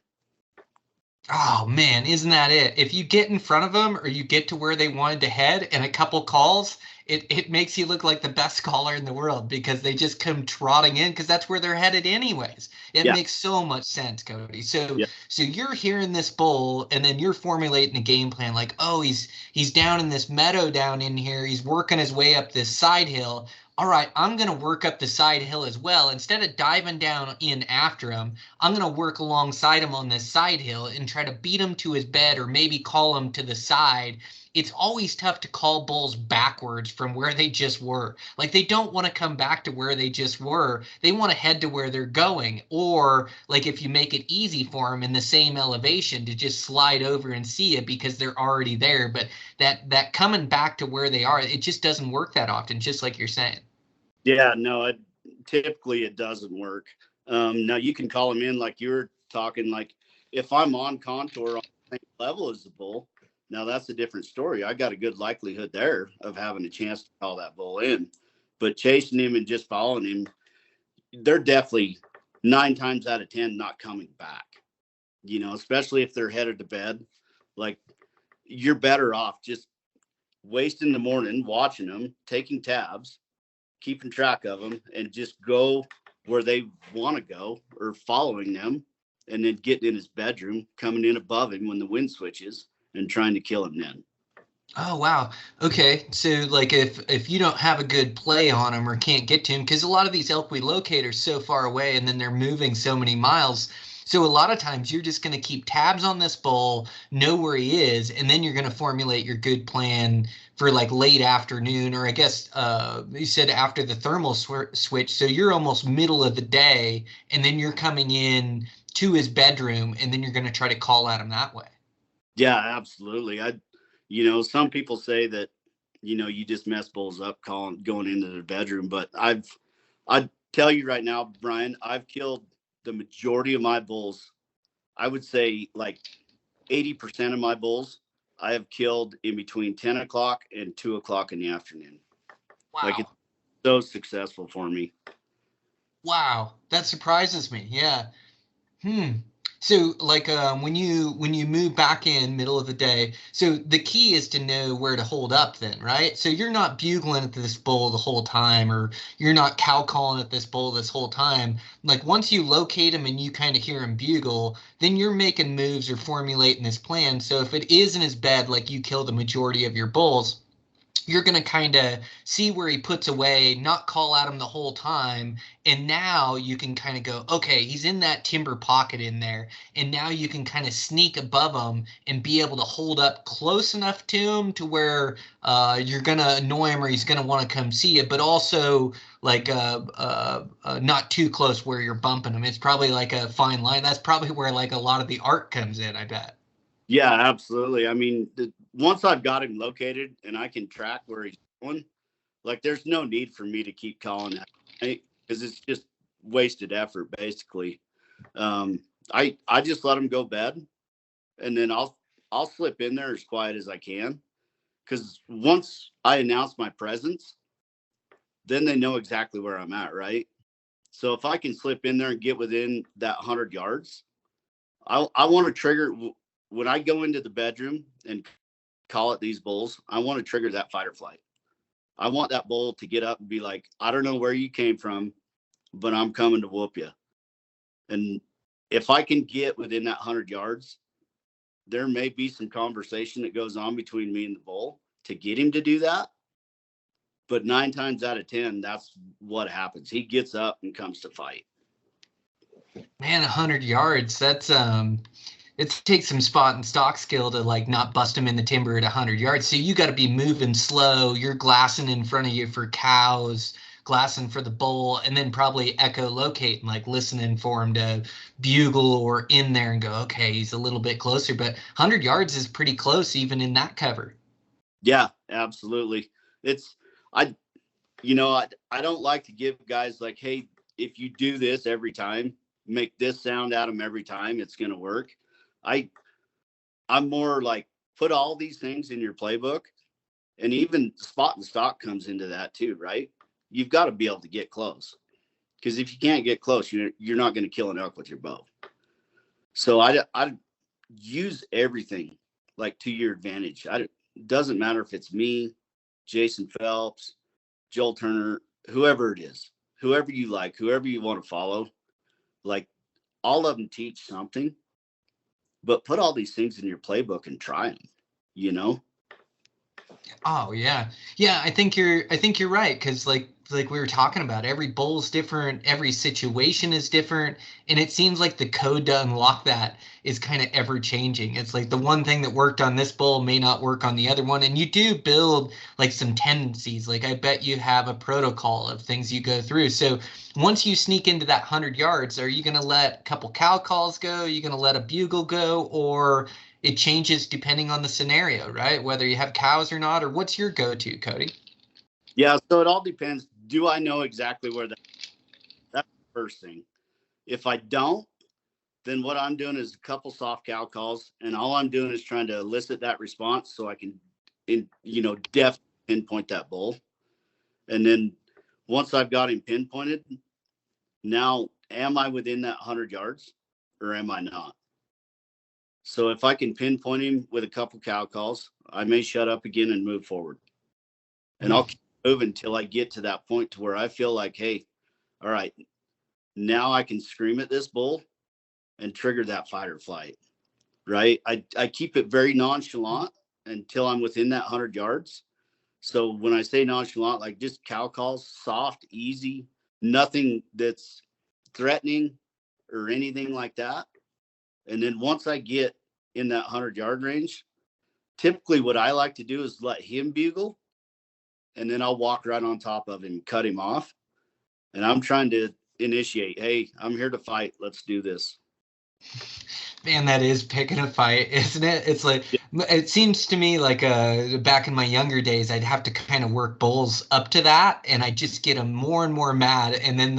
[SPEAKER 3] Oh man, isn't that it? If you get in front of them or you get to where they wanted to head in a couple calls, it makes you look like the best caller in the world because they just come trotting in because that's where they're headed anyways. It
[SPEAKER 4] Yeah.
[SPEAKER 3] makes so much sense, Cody. So
[SPEAKER 4] Yeah.
[SPEAKER 3] so you're hearing this bull and then you're formulating a game plan like, oh, he's down in this meadow down in here. He's working his way up this side hill. All right, I'm going to work up the side hill as well. Instead of diving down in after him, I'm going to work alongside him on this side hill and try to beat him to his bed or maybe call him to the side. It's always tough to call bulls backwards from where they just were. Like they don't want to come back to where they just were. They want to head to where they're going. Or like if you make it easy for them in the same elevation to just slide over and see it because they're already there. But that coming back to where they are, it just doesn't work that often, just like you're saying.
[SPEAKER 4] Yeah, no, typically it doesn't work. Now you can call them in like you were talking, like if I'm on contour on the same level as the bull, now that's a different story. I got a good likelihood there of having a chance to call that bull in, but chasing him and just following him, they're definitely 9 times out of 10 not coming back, you know, especially if they're headed to bed. Like you're better off just wasting the morning watching them, taking tabs, keeping track of them, and just go where they want to go or following them and then getting in his bedroom, coming in above him when the wind switches and trying to kill him then.
[SPEAKER 3] Oh wow. Okay. So like if you don't have a good play on them or can't get to him, because a lot of these elk we locate are so far away and then they're moving so many miles. So a lot of times you're just going to keep tabs on this bull, know where he is, and then you're going to formulate your good plan for like late afternoon, or I guess you said after the thermal switch. So you're almost middle of the day, and then you're coming in to his bedroom, and then you're going to try to call at him that way.
[SPEAKER 4] Yeah, absolutely. Some people say that, you just mess bulls up going into their bedroom, but I'd tell you right now, Brian, I've killed the majority of my bulls. I would say like 80% of my bulls I have killed in between 10 o'clock and 2 o'clock in the afternoon.
[SPEAKER 3] Wow.
[SPEAKER 4] Like it's so successful for me.
[SPEAKER 3] Wow. That surprises me. Yeah. So like when you move back in middle of the day, so the key is to know where to hold up then, right? So you're not bugling at this bull the whole time, or you're not cow calling at this bull this whole time. Like once you locate him and you kind of hear him bugle, then you're making moves or formulating this plan. So if it is in his bed, like you kill the majority of your bulls, you're going to kind of see where he puts away, not call at him the whole time. And now you can kind of go, okay, he's in that timber pocket in there. And now you can kind of sneak above him and be able to hold up close enough to him to where you're going to annoy him or he's going to want to come see you, but also like not too close where you're bumping him. It's probably like a fine line. That's probably where like a lot of the art comes in, I bet.
[SPEAKER 4] Yeah, absolutely. I mean, once I've got him located and I can track where he's going, like there's no need for me to keep calling that, right? Because it's just wasted effort, basically. I just let him go bed, and then I'll slip in there as quiet as I can, because once I announce my presence, then they know exactly where I'm at, right? So if I can slip in there and get within that 100 yards, I want to trigger. When I go into the bedroom and call at these bulls, I want to trigger that fight or flight. I want that bull to get up and be like, I don't know where you came from, but I'm coming to whoop you. And if I can get within that 100 yards, there may be some conversation that goes on between me and the bull to get him to do that. But 9 times out of 10, that's what happens. He gets up and comes to fight.
[SPEAKER 3] Man, 100 yards. That's it takes some spot and stock skill to like not bust them in the timber at 100 yards. So you got to be moving slow. You're glassing in front of you for cows, glassing for the bull, and then probably echolocate and like listening for him to bugle or in there and go, okay, he's a little bit closer. But 100 yards is pretty close even in that cover.
[SPEAKER 4] Yeah, absolutely. I don't like to give guys like, hey, if you do this every time, make this sound at them every time, it's going to work. I'm more like, put all these things in your playbook, and even spot and stock comes into that too, right? You've got to be able to get close, because if you can't get close, you're not going to kill an elk with your bow. So I use everything like to your advantage. It doesn't matter if it's me, Jason Phelps, Joel Turner, whoever it is, whoever you like, whoever you want to follow, like all of them teach something, but put all these things in your playbook and try them, you know?
[SPEAKER 3] Oh yeah. Yeah, I think you're right, cuz like we were talking about, every bull's different, every situation is different, and it seems like the code to unlock that is kind of ever changing. It's like the one thing that worked on this bull may not work on the other one, and you do build like some tendencies. Like I bet you have a protocol of things you go through. So once you sneak into that 100 yards, are you going to let a couple cow calls go? Are you going to let a bugle go, or it changes depending on the scenario, right? Whether you have cows or not, or what's your go-to, Cody?
[SPEAKER 4] Yeah, so it all depends. Do I know exactly where that's the first thing? If I don't, then what I'm doing is a couple soft cow calls, and all I'm doing is trying to elicit that response so I can, definitely pinpoint that bull. And then once I've got him pinpointed, now am I within that 100 yards or am I not? So if I can pinpoint him with a couple cow calls, I may shut up again and move forward. And I'll keep moving until I get to that point to where I feel like, hey, all right, now I can scream at this bull and trigger that fight or flight, right? I keep it very nonchalant until I'm within that 100 yards. So when I say nonchalant, like just cow calls, soft, easy, nothing that's threatening or anything like that. And then once I get in that 100-yard range, typically what I like to do is let him bugle, and then I'll walk right on top of him, cut him off. And I'm trying to initiate, hey, I'm here to fight. Let's do this.
[SPEAKER 3] Man, that is picking a fight, isn't it? It's like, it seems to me like back in my younger days, I'd have to kind of work bulls up to that, and I just get them more and more mad. And then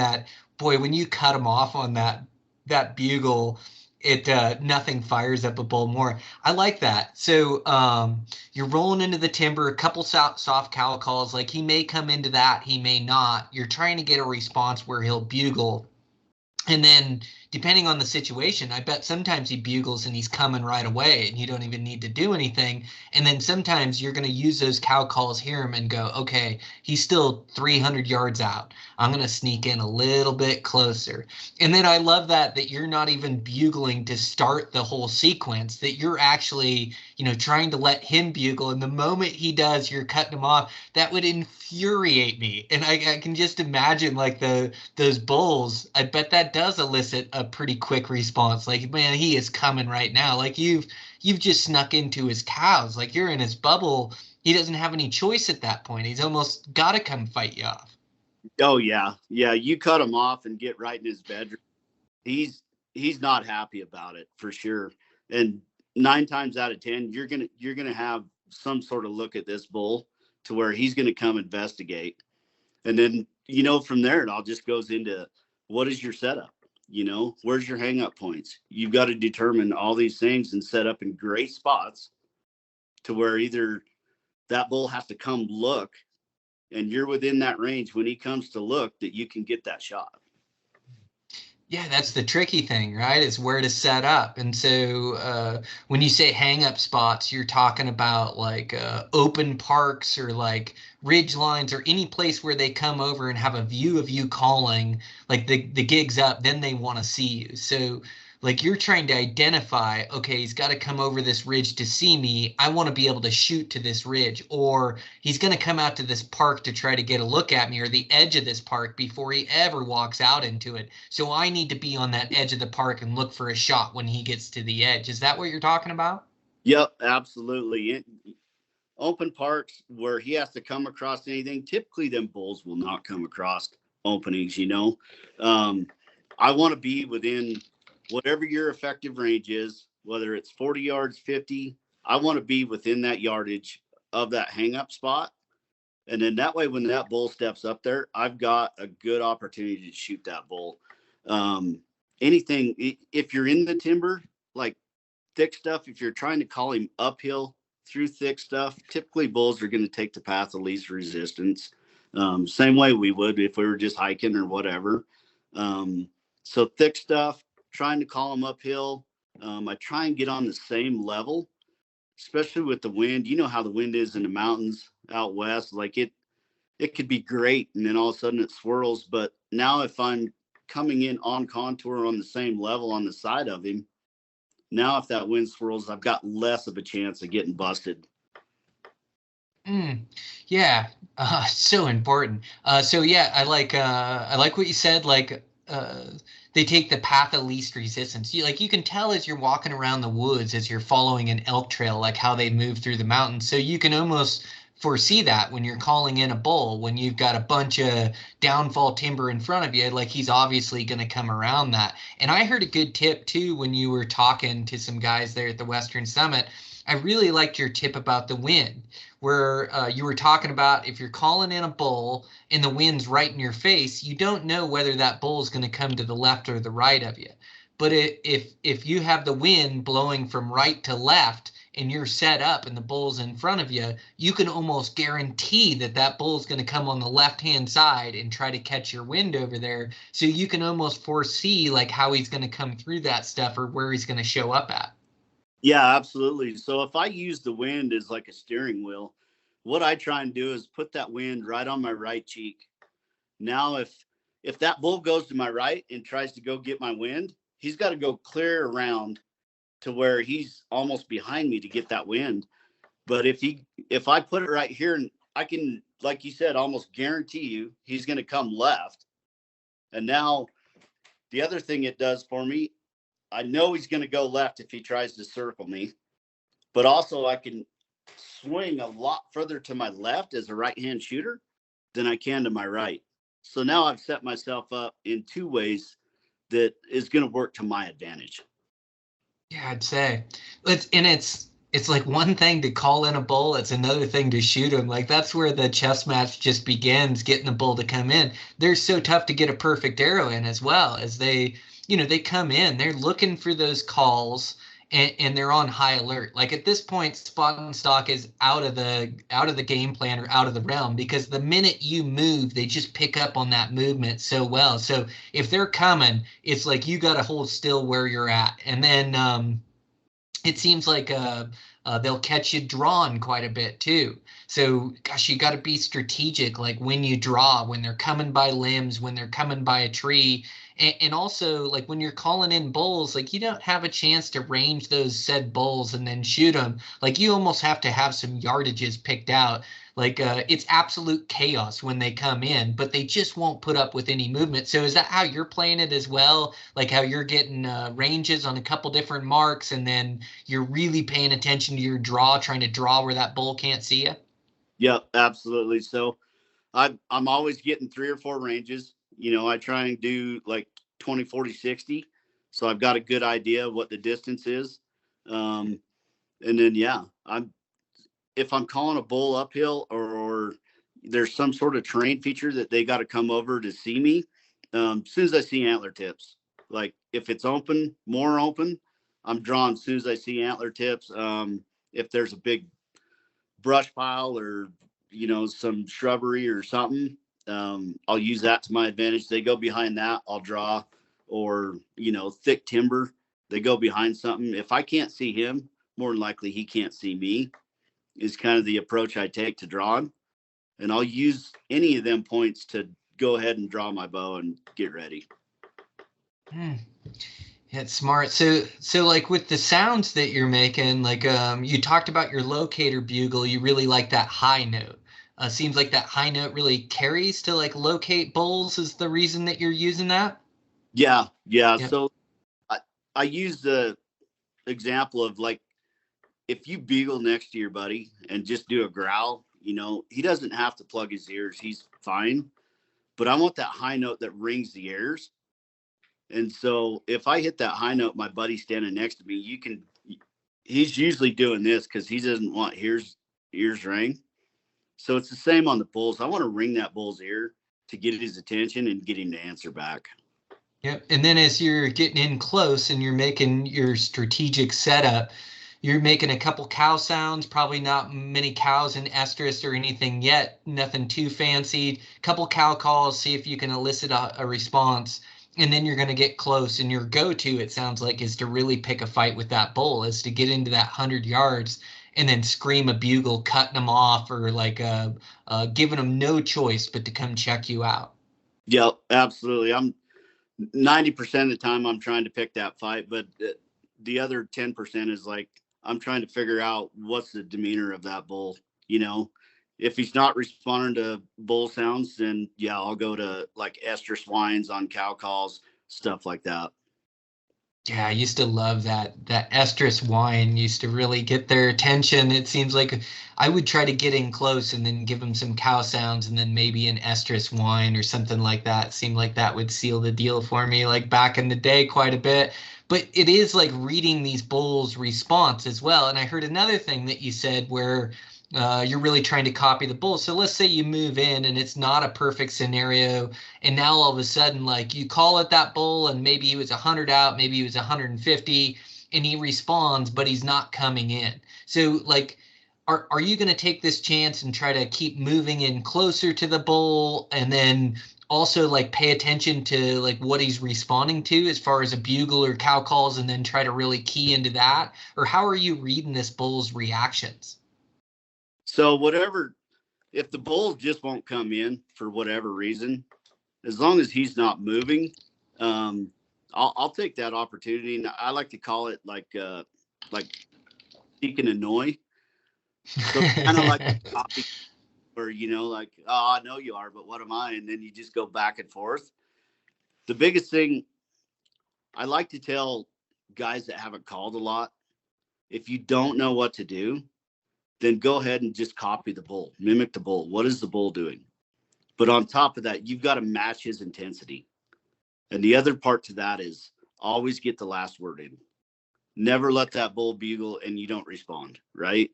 [SPEAKER 3] boy, when you cut them off on that bugle, it nothing fires up a bull more. I like that. So you're rolling into the timber, a couple soft cow calls. Like he may come into that, he may not. You're trying to get a response where he'll bugle. And then, depending on the situation, I bet sometimes he bugles and he's coming right away and you don't even need to do anything. And then sometimes you're going to use those cow calls, hear him, and go, okay, he's still 300 yards out. I'm going to sneak in a little bit closer. And then I love that you're not even bugling to start the whole sequence, that you're actually, trying to let him bugle. And the moment he does, you're cutting him off. That would infuriate me. And I can just imagine like those bulls. I bet that does elicit a pretty quick response. Like, man, he is coming right now. Like you've just snuck into his cows. Like you're in his bubble. He doesn't have any choice at that point. He's almost got to come fight you off.
[SPEAKER 4] Oh yeah. Yeah. You cut him off and get right in his bedroom. He's not happy about it for sure. And 9 times out of 10, you're going to have some sort of look at this bull to where he's going to come investigate. And then, from there, it all just goes into, what is your setup? Where's your hang up points? You've got to determine all these things and set up in great spots to where either that bull has to come look and you're within that range when he comes to look, that you can get that shot.
[SPEAKER 3] Yeah, that's the tricky thing, right? Is where to set up. And so when you say hang up spots, you're talking about like open parks or like ridge lines or any place where they come over and have a view of you calling, like the gig's up, then they want to see you. So like you're trying to identify, okay, he's got to come over this ridge to see me. I want to be able to shoot to this ridge, or he's going to come out to this park to try to get a look at me, or the edge of this park before he ever walks out into it. So I need to be on that edge of the park and look for a shot when he gets to the edge. Is that what you're talking about?
[SPEAKER 4] Yep, absolutely. Open parks where he has to come across anything, typically them bulls will not come across openings. I want to be within whatever your effective range is, whether it's 40 yards, 50, I want to be within that yardage of that hang up spot. And then that way, when that bull steps up there, I've got a good opportunity to shoot that bull. anything, if you're in the timber, like thick stuff, if you're trying to call him uphill through thick stuff, typically bulls are going to take the path of least resistance. Same way we would if we were just hiking or whatever. So thick stuff, trying to call them uphill. I try and get on the same level, especially with the wind. You know how the wind is in the mountains out west. Like it could be great, and then all of a sudden it swirls. But now if I'm coming in on contour on the same level on the side of him, now if that wind swirls, I've got less of a chance of getting busted.
[SPEAKER 3] Yeah, so important. So yeah, I like what you said. Like, they take the path of least resistance. You can tell as you're walking around the woods, as you're following an elk trail, like how they move through the mountains. So you can almost foresee that when you're calling in a bull, when you've got a bunch of downfall timber in front of you, like he's obviously going to come around that. And I heard a good tip too when you were talking to some guys there at the Western Summit. I really liked your tip about the wind, where you were talking about if you're calling in a bull and the wind's right in your face, you don't know whether that bull is going to come to the left or the right of you. But if you have the wind blowing from right to left and you're set up and the bull's in front of you, you can almost guarantee that that bull's going to come on the left-hand side and try to catch your wind over there. So you can almost foresee like how he's going to come through that stuff or where he's going to show up at.
[SPEAKER 4] Yeah, absolutely. So if I use the wind as like a steering wheel, what I try and do is put that wind right on my right cheek. Now, if that bull goes to my right and tries to go get my wind, he's got to go clear around to where he's almost behind me to get that wind. But if I put it right here, and I can, like you said, almost guarantee you he's going to come left. And now the other thing it does for me, I know he's going to go left if he tries to circle me, but also I can swing a lot further to my left as a right-hand shooter than I can to my right. So now I've set myself up in two ways that is going to work to my advantage.
[SPEAKER 3] Yeah, I'd say it's like one thing to call in a bull, it's another thing to shoot him. Like that's where the chess match just begins, getting the bull to come in. They're so tough to get a perfect arrow in as well as they come in, they're looking for those calls and they're on high alert. Like at this point, spot and stock is out of the game plan or out of the realm, because the minute you move, they just pick up on that movement so well. So if they're coming, it's like you got to hold still where you're at. And then it seems like they'll catch you drawn quite a bit too. So gosh, you got to be strategic, like when you draw, when they're coming by limbs, when they're coming by a tree. And also, like when you're calling in bulls, like you don't have a chance to range those said bulls and then shoot them. Like you almost have to have some yardages picked out. Like it's absolute chaos when they come in, but they just won't put up with any movement. So is that how you're playing it as well? Like how you're getting ranges on a couple different marks, and then you're really paying attention to your draw, trying to draw where that bull can't see you?
[SPEAKER 4] Yep, absolutely. So I'm always getting 3 or 4 ranges. I try and do like 20, 40, 60. So I've got a good idea of what the distance is. And then, yeah, if I'm calling a bull uphill or there's some sort of terrain feature that they got to come over to see me, as soon as I see antler tips, like if it's open, more open, I'm drawn as soon as I see antler tips. If there's a big brush pile or, some shrubbery or something, I'll use that to my advantage. They go behind that, I'll draw, or, thick timber, they go behind something. If I can't see him, more than likely he can't see me, is kind of the approach I take to drawing. And I'll use any of them points to go ahead and draw my bow and get ready.
[SPEAKER 3] Yeah, it's smart. So like with the sounds that you're making, like you talked about your locator bugle, you really like that high note. Seems like that high note really carries to like locate bulls is the reason that you're using that?
[SPEAKER 4] Yeah.
[SPEAKER 3] Yep.
[SPEAKER 4] So I use the example of like, if you bugle next to your buddy and just do a growl, he doesn't have to plug his ears. He's fine. But I want that high note that rings the ears. And so if I hit that high note, my buddy standing next to me, he's usually doing this because he doesn't want ears ring. So it's the same on the bulls. I want to ring that bull's ear to get his attention and get him to answer back.
[SPEAKER 3] Yep. And then as you're getting in close and you're making your strategic setup, you're making a couple cow sounds, probably not many cows in estrus or anything yet, nothing too fancy. Couple cow calls, see if you can elicit a response. And then you're going to get close. And your go-to, it sounds like, is to really pick a fight with that bull, is to get into that 100 yards and then scream a bugle, cutting them off, or like giving them no choice but to come check you out.
[SPEAKER 4] Yep, absolutely. I'm 90% of the time I'm trying to pick that fight, but the other 10% is like I'm trying to figure out what's the demeanor of that bull. You know, if he's not responding to bull sounds, then yeah, I'll go to like estrus whines on cow calls, stuff like that.
[SPEAKER 3] Yeah, I used to love that estrus wine used to really get their attention. It seems like I would try to get in close and then give them some cow sounds and then maybe an estrus wine or something like that. It seemed like that would seal the deal for me, like back in the day quite a bit. But it is like reading these bulls' response as well. And I heard another thing that you said where you're really trying to copy the bull. So let's say you move in and it's not a perfect scenario, and now all of a sudden, like, you call it that bull and maybe he was 100 out, maybe he was 150, and he responds, but he's not coming in. So like, are you going to take this chance and try to keep moving in closer to the bull, and then also like pay attention to like what he's responding to as far as a bugle or cow calls, and then try to really key into that? Or how are you reading this bull's reactions?
[SPEAKER 4] So whatever, if the bull just won't come in for whatever reason, as long as he's not moving, I'll take that opportunity. And I like to call it like seek and annoy. So kind of like copy, where like, oh, I know you are, but what am I? And then you just go back and forth. The biggest thing I like to tell guys that haven't called a lot, if you don't know what to do, then go ahead and just copy the bull, mimic the bull. What is the bull doing? But on top of that, you've got to match his intensity. And the other part to that is always get the last word in. Never let that bull bugle and you don't respond, right?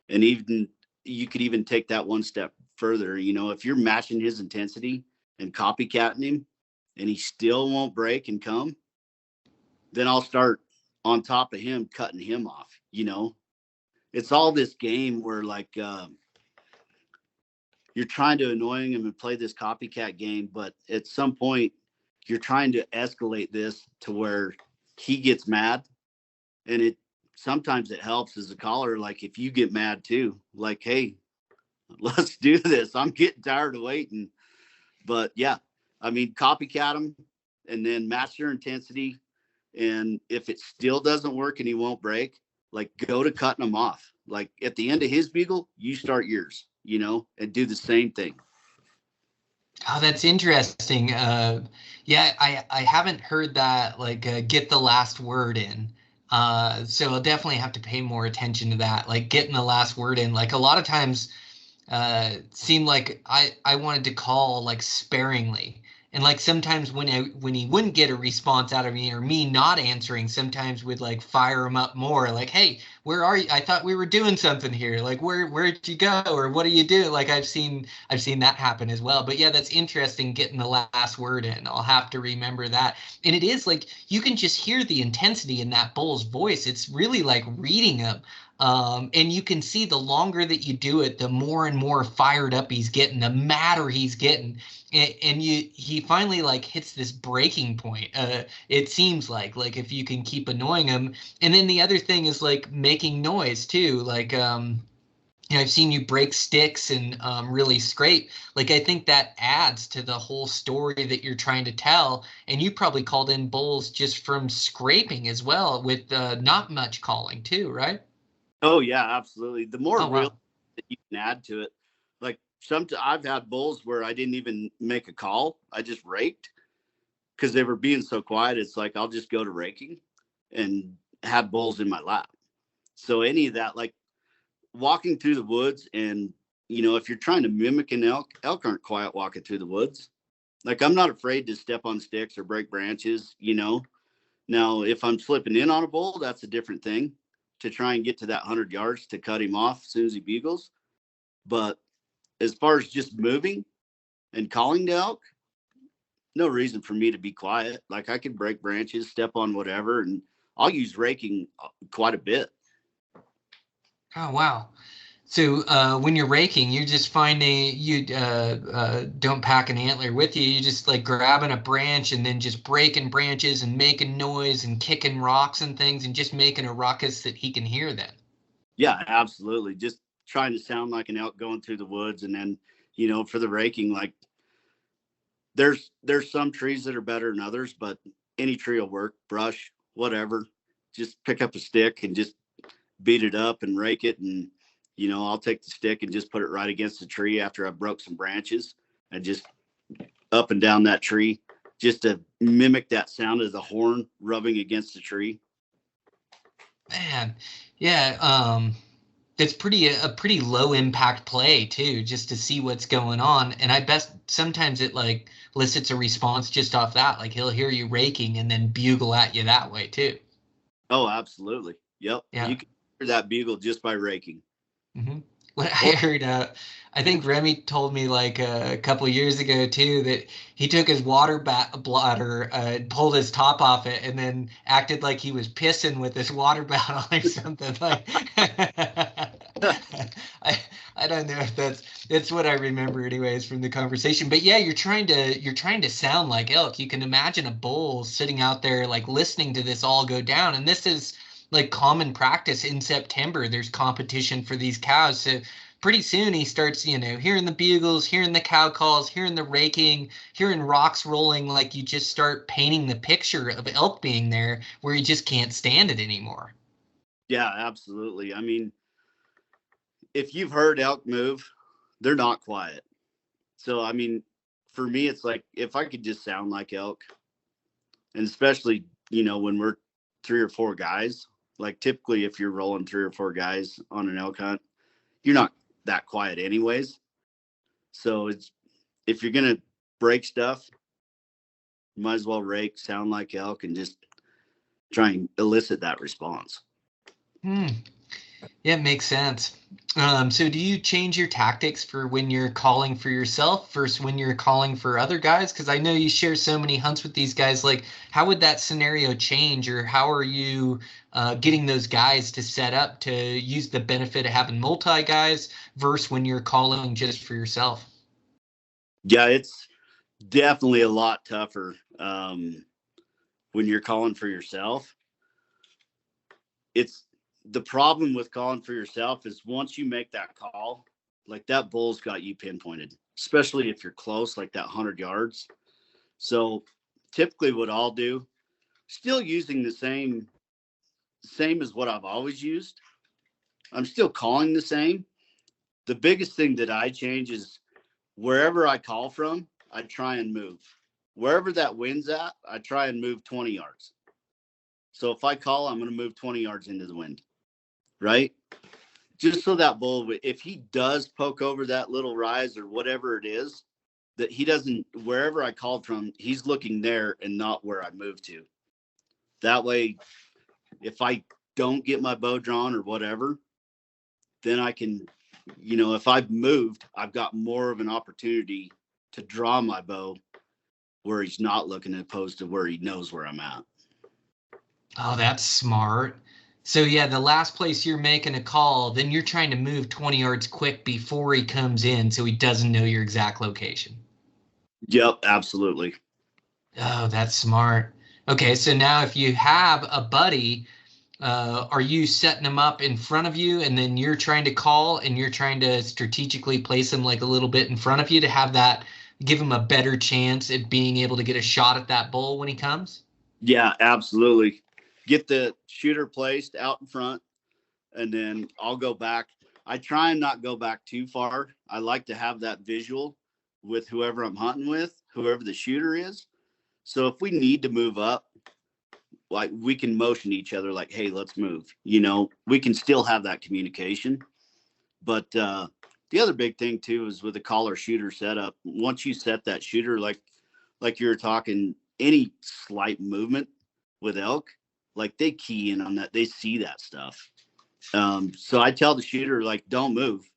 [SPEAKER 4] And even you could even take that one step further. If you're matching his intensity and copycatting him and he still won't break and come, then I'll start on top of him, cutting him off. It's all this game where like you're trying to annoy him and play this copycat game, but at some point you're trying to escalate this to where he gets mad. And it sometimes it helps as a caller, like if you get mad too, like, hey, let's do this, I'm getting tired of waiting. But yeah, I mean, copycat him and then match your intensity. And if it still doesn't work and he won't break, like go to cutting him off. Like at the end of his bugle, you start yours, and do the same thing.
[SPEAKER 3] Oh, that's interesting. Yeah, I haven't heard that, like, get the last word in. So I'll definitely have to pay more attention to that, like getting the last word in. Like a lot of times, seemed like I wanted to call like sparingly. And like sometimes when he wouldn't get a response out of me, or me not answering, sometimes would like fire him up more, like, hey, where are you? I thought we were doing something here. Like, where'd you go? Or what are you doing? Like I've seen that happen as well. But yeah, that's interesting, getting the last word in. I'll have to remember that. And it is like you can just hear the intensity in that bull's voice. It's really like reading him. And you can see the longer that you do it, the more and more fired up he's getting, the madder he's getting. And he finally like hits this breaking point. It seems like if you can keep annoying him. And then the other thing is like making noise too. Like, I've seen you break sticks and really scrape. Like, I think that adds to the whole story that you're trying to tell. And you probably called in bulls just from scraping as well, with not much calling too, right?
[SPEAKER 4] Oh yeah, absolutely. The more
[SPEAKER 3] Oh,
[SPEAKER 4] real
[SPEAKER 3] wow.
[SPEAKER 4] that you can add to it, like I've had bulls where I didn't even make a call. I just raked because they were being so quiet. It's like, I'll just go to raking and have bulls in my lap. So any of that, like walking through the woods, and if you're trying to mimic an elk aren't quiet walking through the woods. Like I'm not afraid to step on sticks or break branches. Now if I'm slipping in on a bull, that's a different thing, to try and get to that 100 yards to cut him off as soon as he bugles. But as far as just moving and calling the elk, no reason for me to be quiet. Like I could break branches, step on whatever, and I'll use raking quite a bit.
[SPEAKER 3] Oh, wow. So when you're raking, you're just finding you don't pack an antler with you. You're just like grabbing a branch and then just breaking branches and making noise and kicking rocks and things and just making a ruckus that he can hear then.
[SPEAKER 4] Yeah, absolutely. Just trying to sound like an elk going through the woods. And then, for the raking, like there's some trees that are better than others, but any tree will work, brush, whatever. Just pick up a stick and just beat it up and rake it. And, I'll take the stick and just put it right against the tree after I broke some branches and just up and down that tree just to mimic that sound of the horn rubbing against the tree.
[SPEAKER 3] Man, yeah, it's a pretty low impact play too, just to see what's going on. And I bet sometimes it like elicits a response just off that. Like he'll hear you raking and then bugle at you that way too.
[SPEAKER 4] Oh, absolutely. Yep.
[SPEAKER 3] Yeah.
[SPEAKER 4] You can hear that bugle just by raking.
[SPEAKER 3] Mm-hmm. What I heard, I think Remy told me like a couple of years ago too that he took his water bladder, pulled his top off it, and then acted like he was pissing with his water bottle or something. Like, I don't know if that's what I remember anyways from the conversation. But yeah, you're trying to sound like elk. You can imagine a bull sitting out there like listening to this all go down, and this is like common practice in September. There's competition for these cows. So pretty soon he starts, hearing the bugles, hearing the cow calls, hearing the raking, hearing rocks rolling. Like you just start painting the picture of elk being there where you just can't stand it anymore.
[SPEAKER 4] Yeah, absolutely. I mean, if you've heard elk move, they're not quiet. So, I mean, for me, it's like if I could just sound like elk, and especially, when we're 3 or 4 guys, like typically if you're rolling 3 or 4 guys on an elk hunt, you're not that quiet anyways. So if you're going to break stuff, you might as well rake, sound like elk, and just try and elicit that response.
[SPEAKER 3] Yeah, it makes sense. So do you change your tactics for when you're calling for yourself versus when you're calling for other guys? Because I know you share so many hunts with these guys. Like, how would that scenario change, or how are you getting those guys to set up to use the benefit of having multi guys versus when you're calling just for yourself?
[SPEAKER 4] Yeah, it's definitely a lot tougher when you're calling for yourself. It's the problem with calling for yourself is once you make that call, like that bull's got you pinpointed, especially if you're close, like that 100 yards. So typically what I'll do, still using the same as what I've always used. I'm still calling the same. The biggest thing that I change is wherever I call from, I try and move. Wherever that wind's at, I try and move 20 yards. So if I call, I'm going to move 20 yards into the wind, right? Just so that bull, if he does poke over that little rise or whatever it is, that he doesn't, wherever I called from, he's looking there and not where I moved to. That way, if I don't get my bow drawn or whatever, then I can, if I've moved, I've got more of an opportunity to draw my bow where he's not looking as opposed to where he knows where I'm at.
[SPEAKER 3] Oh, that's smart. So yeah, the last place you're making a call, then you're trying to move 20 yards quick before he comes in so he doesn't know your exact location.
[SPEAKER 4] Yep, absolutely.
[SPEAKER 3] Oh, that's smart. Okay, so now if you have a buddy, are you setting them up in front of you and then you're trying to call and you're trying to strategically place them like a little bit in front of you to have that, give him a better chance at being able to get a shot at that bull when he comes?
[SPEAKER 4] Yeah, absolutely. Get the shooter placed out in front, and then I'll go back. I try and not go back too far. I like to have that visual with whoever I'm hunting with, whoever the shooter is. So if we need to move up, like we can motion each other like, hey, let's move. We can still have that communication. But the other big thing too is with the caller shooter setup. Once you set that shooter, like you were talking, any slight movement with elk, like they key in on that. They see that stuff. So I tell the shooter, like, don't move.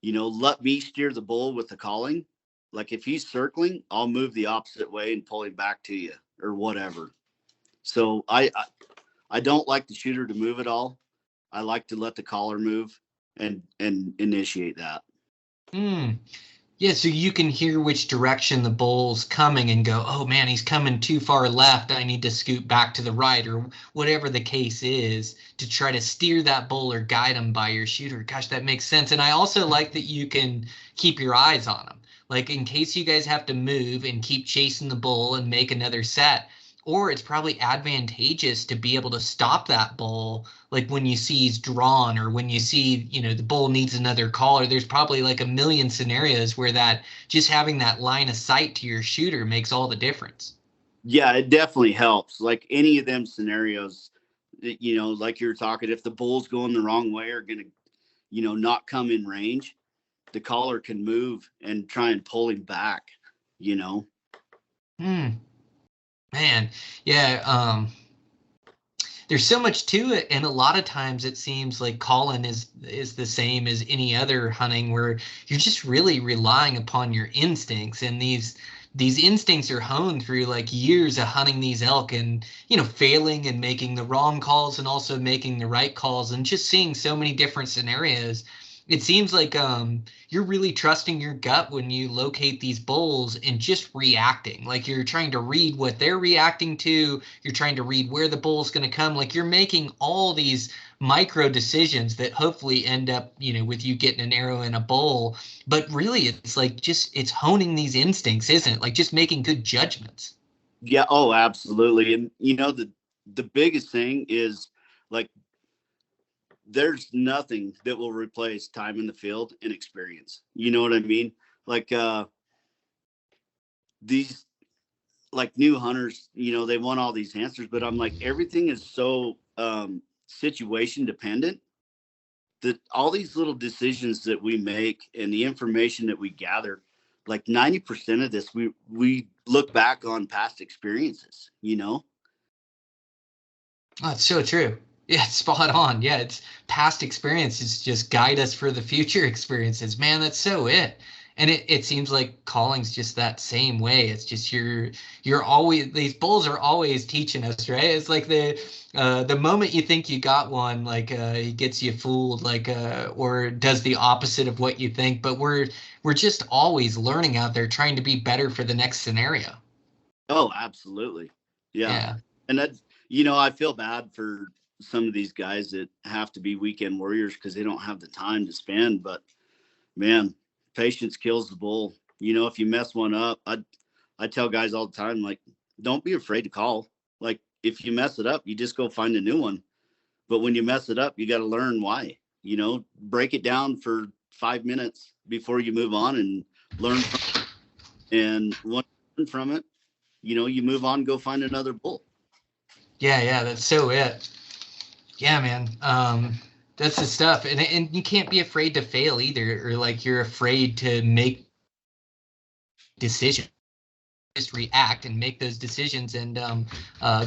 [SPEAKER 4] Let me steer the bull with the calling, Like if he's circling, I'll move the opposite way and pull him back to you or whatever. So I don't like the shooter to move at all. I like to let the caller move and initiate that.
[SPEAKER 3] Hmm. Yeah, so you can hear which direction the bull's coming and go, oh man, he's coming too far left. I need to scoot back to the right, or whatever the case is, to try to steer that bull or guide him by your shooter. Gosh, that makes sense. And I also like that you can keep your eyes on him. Like in case you guys have to move and keep chasing the bull and make another set, or it's probably advantageous to be able to stop that bull, like when you see he's drawn or when you see, the bull needs another caller. There's probably like a million scenarios where that just having that line of sight to your shooter makes all the difference.
[SPEAKER 4] Yeah, it definitely helps. Like any of them scenarios, like you're talking, if the bull's going the wrong way or going to, not come in range, the caller can move and try and pull him back.
[SPEAKER 3] Man, yeah. There's so much to it, and a lot of times it seems like calling is the same as any other hunting, where you're just really relying upon your instincts, and these instincts are honed through like years of hunting these elk and failing and making the wrong calls and also making the right calls and just seeing so many different scenarios. It seems like you're really trusting your gut when you locate these bulls and just reacting. Like you're trying to read what they're reacting to. You're trying to read where the bull's going to come. Like you're making all these micro decisions that hopefully end up, with you getting an arrow in a bull. But really, it's like it's honing these instincts, isn't it? Like just making good judgments.
[SPEAKER 4] Yeah. Oh, absolutely. And the biggest thing is like, there's nothing that will replace time in the field and experience. You know what I mean? Like these like new hunters, they want all these answers, but I'm like, everything is so situation dependent that all these little decisions that we make and the information that we gather, like 90% of this, we look back on past experiences.
[SPEAKER 3] Oh, it's so true. Yeah, it's spot on. Yeah, it's past experiences just guide us for the future experiences. Man, that's so it. And it seems like calling's just that same way. It's just you're always, these bulls are always teaching us, right? It's like the moment you think you got one, like he gets you fooled, like or does the opposite of what you think. But we're just always learning out there, trying to be better for the next scenario.
[SPEAKER 4] Oh, absolutely. Yeah.
[SPEAKER 3] Yeah.
[SPEAKER 4] And that, I feel bad for some of these guys that have to be weekend warriors because they don't have the time to spend. But man, patience kills the bull. If you mess one up, I tell guys all the time, like, don't be afraid to call. Like, if you mess it up, you just go find a new one. But when you mess it up, you got to learn why. Break it down for 5 minutes before you move on and learn from it. And once you learn from it, you move on, go find another bull.
[SPEAKER 3] Yeah, that's so it. Yeah, man. That's the stuff. And you can't be afraid to fail either, or like you're afraid to make decisions. Just react and make those decisions and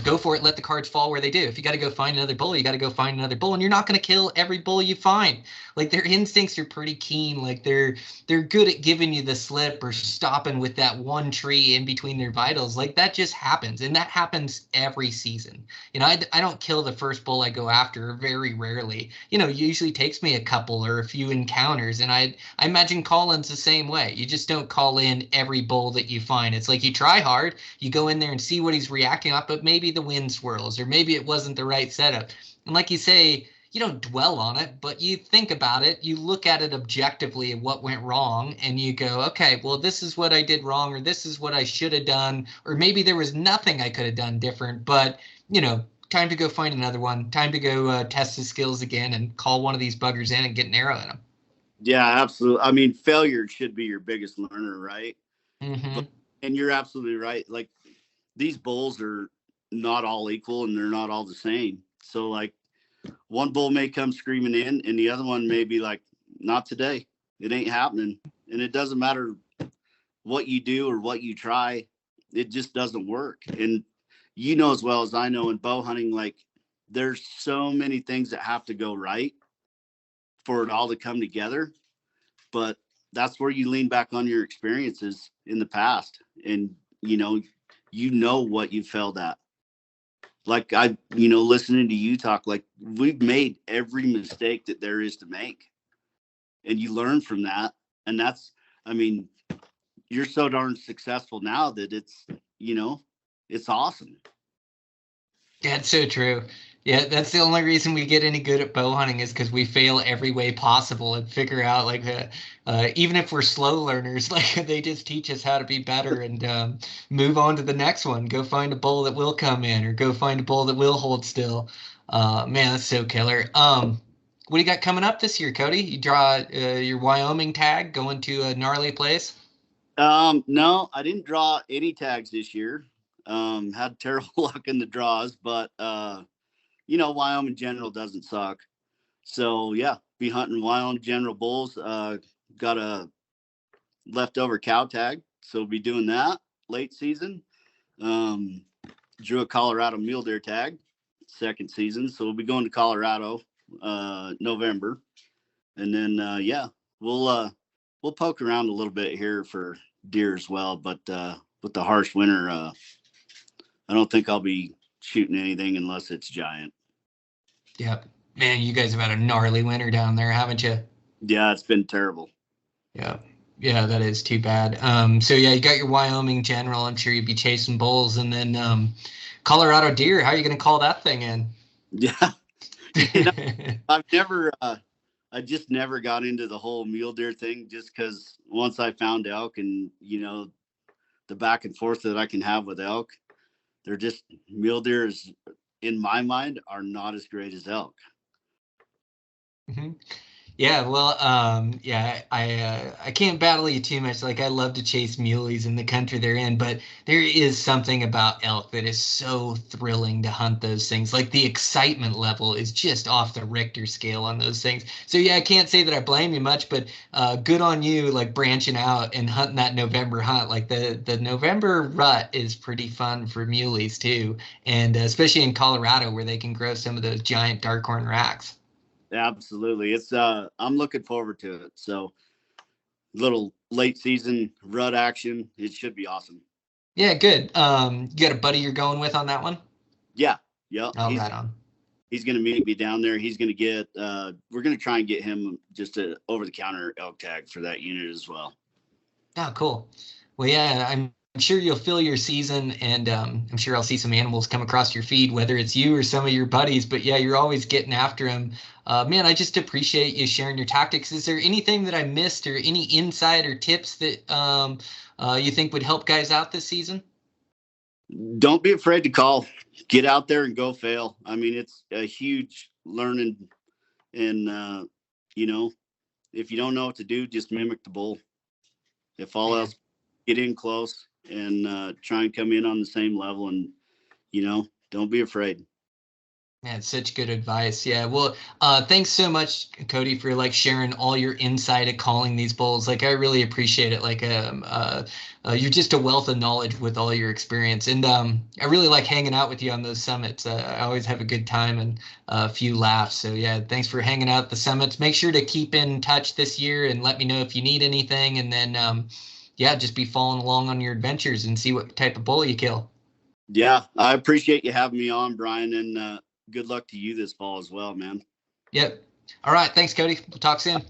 [SPEAKER 3] go for it. Let the cards fall where they do. If you got to go find another bull, you got to go find another bull, and you're not going to kill every bull you find. Like their instincts are pretty keen. Like they're good at giving you the slip or stopping with that one tree in between their vitals. Like that just happens, and that happens every season. I don't kill the first bull I go after, very rarely. It usually takes me a couple or a few encounters, and I imagine call-in's the same way. You just don't call in every bull that you find. It's like you try hard, you go in there and see what he's reacting off, but maybe the wind swirls or maybe it wasn't the right setup. And like you say, you don't dwell on it, but you think about it, you look at it objectively of what went wrong, and you go, okay, well, this is what I did wrong, or this is what I should have done, or maybe there was nothing I could have done different, but time to go find another one, time to go test his skills again and call one of these buggers in and get an arrow in him.
[SPEAKER 4] Yeah, absolutely. I mean, failure should be your biggest learner, right?
[SPEAKER 3] Mm-hmm.
[SPEAKER 4] And you're absolutely right. Like these bulls are not all equal and they're not all the same. So like one bull may come screaming in and the other one may be like, not today. It ain't happening. And it doesn't matter what you do or what you try. It just doesn't work. And as well as I know in bow hunting, like there's so many things that have to go right for it all to come together. But that's where you lean back on your experiences in the past, and you know what you failed at. Like listening to you talk, like we've made every mistake that there is to make, and you learn from that. And that's, I mean, you're so darn successful now that it's awesome.
[SPEAKER 3] Yeah, it's so true. Yeah, that's the only reason we get any good at bow hunting is because we fail every way possible and figure out like even if we're slow learners, like they just teach us how to be better and move on to the next one. Go find a bull that will come in, or go find a bull that will hold still. Man, that's so killer. What do you got coming up this year, Cody? You draw your Wyoming tag, going to a gnarly place?
[SPEAKER 4] No, I didn't draw any tags this year. Had terrible luck in the draws, but Wyoming General doesn't suck. So yeah, be hunting Wyoming General bulls. Got a leftover cow tag, so we'll be doing that late season. Drew a Colorado mule deer tag second season, so we'll be going to Colorado November, and then we'll poke around a little bit here for deer as well. But with the harsh winter, I don't think I'll be shooting anything unless it's giant.
[SPEAKER 3] Yep. Man, you guys have had a gnarly winter down there, haven't you?
[SPEAKER 4] Yeah, it's been terrible.
[SPEAKER 3] Yeah. Yeah, that is too bad. So yeah, you got your Wyoming General. I'm sure you'd be chasing bulls, and then Colorado deer. How are you going to call that thing in?
[SPEAKER 4] Yeah. I just never got into the whole mule deer thing, just because once I found elk and, the back and forth that I can have with elk, they're just, mule deers in my mind are not as great as elk.
[SPEAKER 3] Mm-hmm. Yeah, well, I can't battle you too much. Like I love to chase muleys in the country they're in, but there is something about elk that is so thrilling to hunt those things. Like the excitement level is just off the Richter scale on those things. So yeah, I can't say that I blame you much, but good on you, like branching out and hunting that November hunt. Like the November rut is pretty fun for muleys too, and especially in Colorado where they can grow some of those giant darkhorn racks.
[SPEAKER 4] Absolutely. It's I'm looking forward to it. So little late season rut action. It should be awesome.
[SPEAKER 3] Yeah, good. You got a buddy you're going with on that one?
[SPEAKER 4] Yeah. Yep.
[SPEAKER 3] Oh, right on.
[SPEAKER 4] He's going to meet me down there. He's going to get, we're going to try and get him just a over the counter elk tag for that unit as well.
[SPEAKER 3] Oh, cool. Well, yeah, I'm sure you'll fill your season, and I'm sure I'll see some animals come across your feed, whether it's you or some of your buddies. But yeah, you're always getting after them. Man, I just appreciate you sharing your tactics. Is there anything that I missed, or any insight or tips that you think would help guys out this season?
[SPEAKER 4] Don't be afraid to call. Get out there and go fail. I mean, it's a huge learning, and if you don't know what to do, just mimic the bull. If all else, get in close and try and come in on the same level, and don't be afraid.
[SPEAKER 3] Man, such good advice. Yeah. Well, thanks so much, Cody, for like sharing all your insight at calling these bulls. Like, I really appreciate it. Like, you're just a wealth of knowledge with all your experience, and I really like hanging out with you on those summits. I always have a good time and a few laughs. So yeah, thanks for hanging out at the summits. Make sure to keep in touch this year and let me know if you need anything. And then, just be following along on your adventures and see what type of bull you kill.
[SPEAKER 4] Yeah, I appreciate you having me on, Brian, and good luck to you this fall as well, man.
[SPEAKER 3] Yep. All right. Thanks, Cody. We'll talk soon.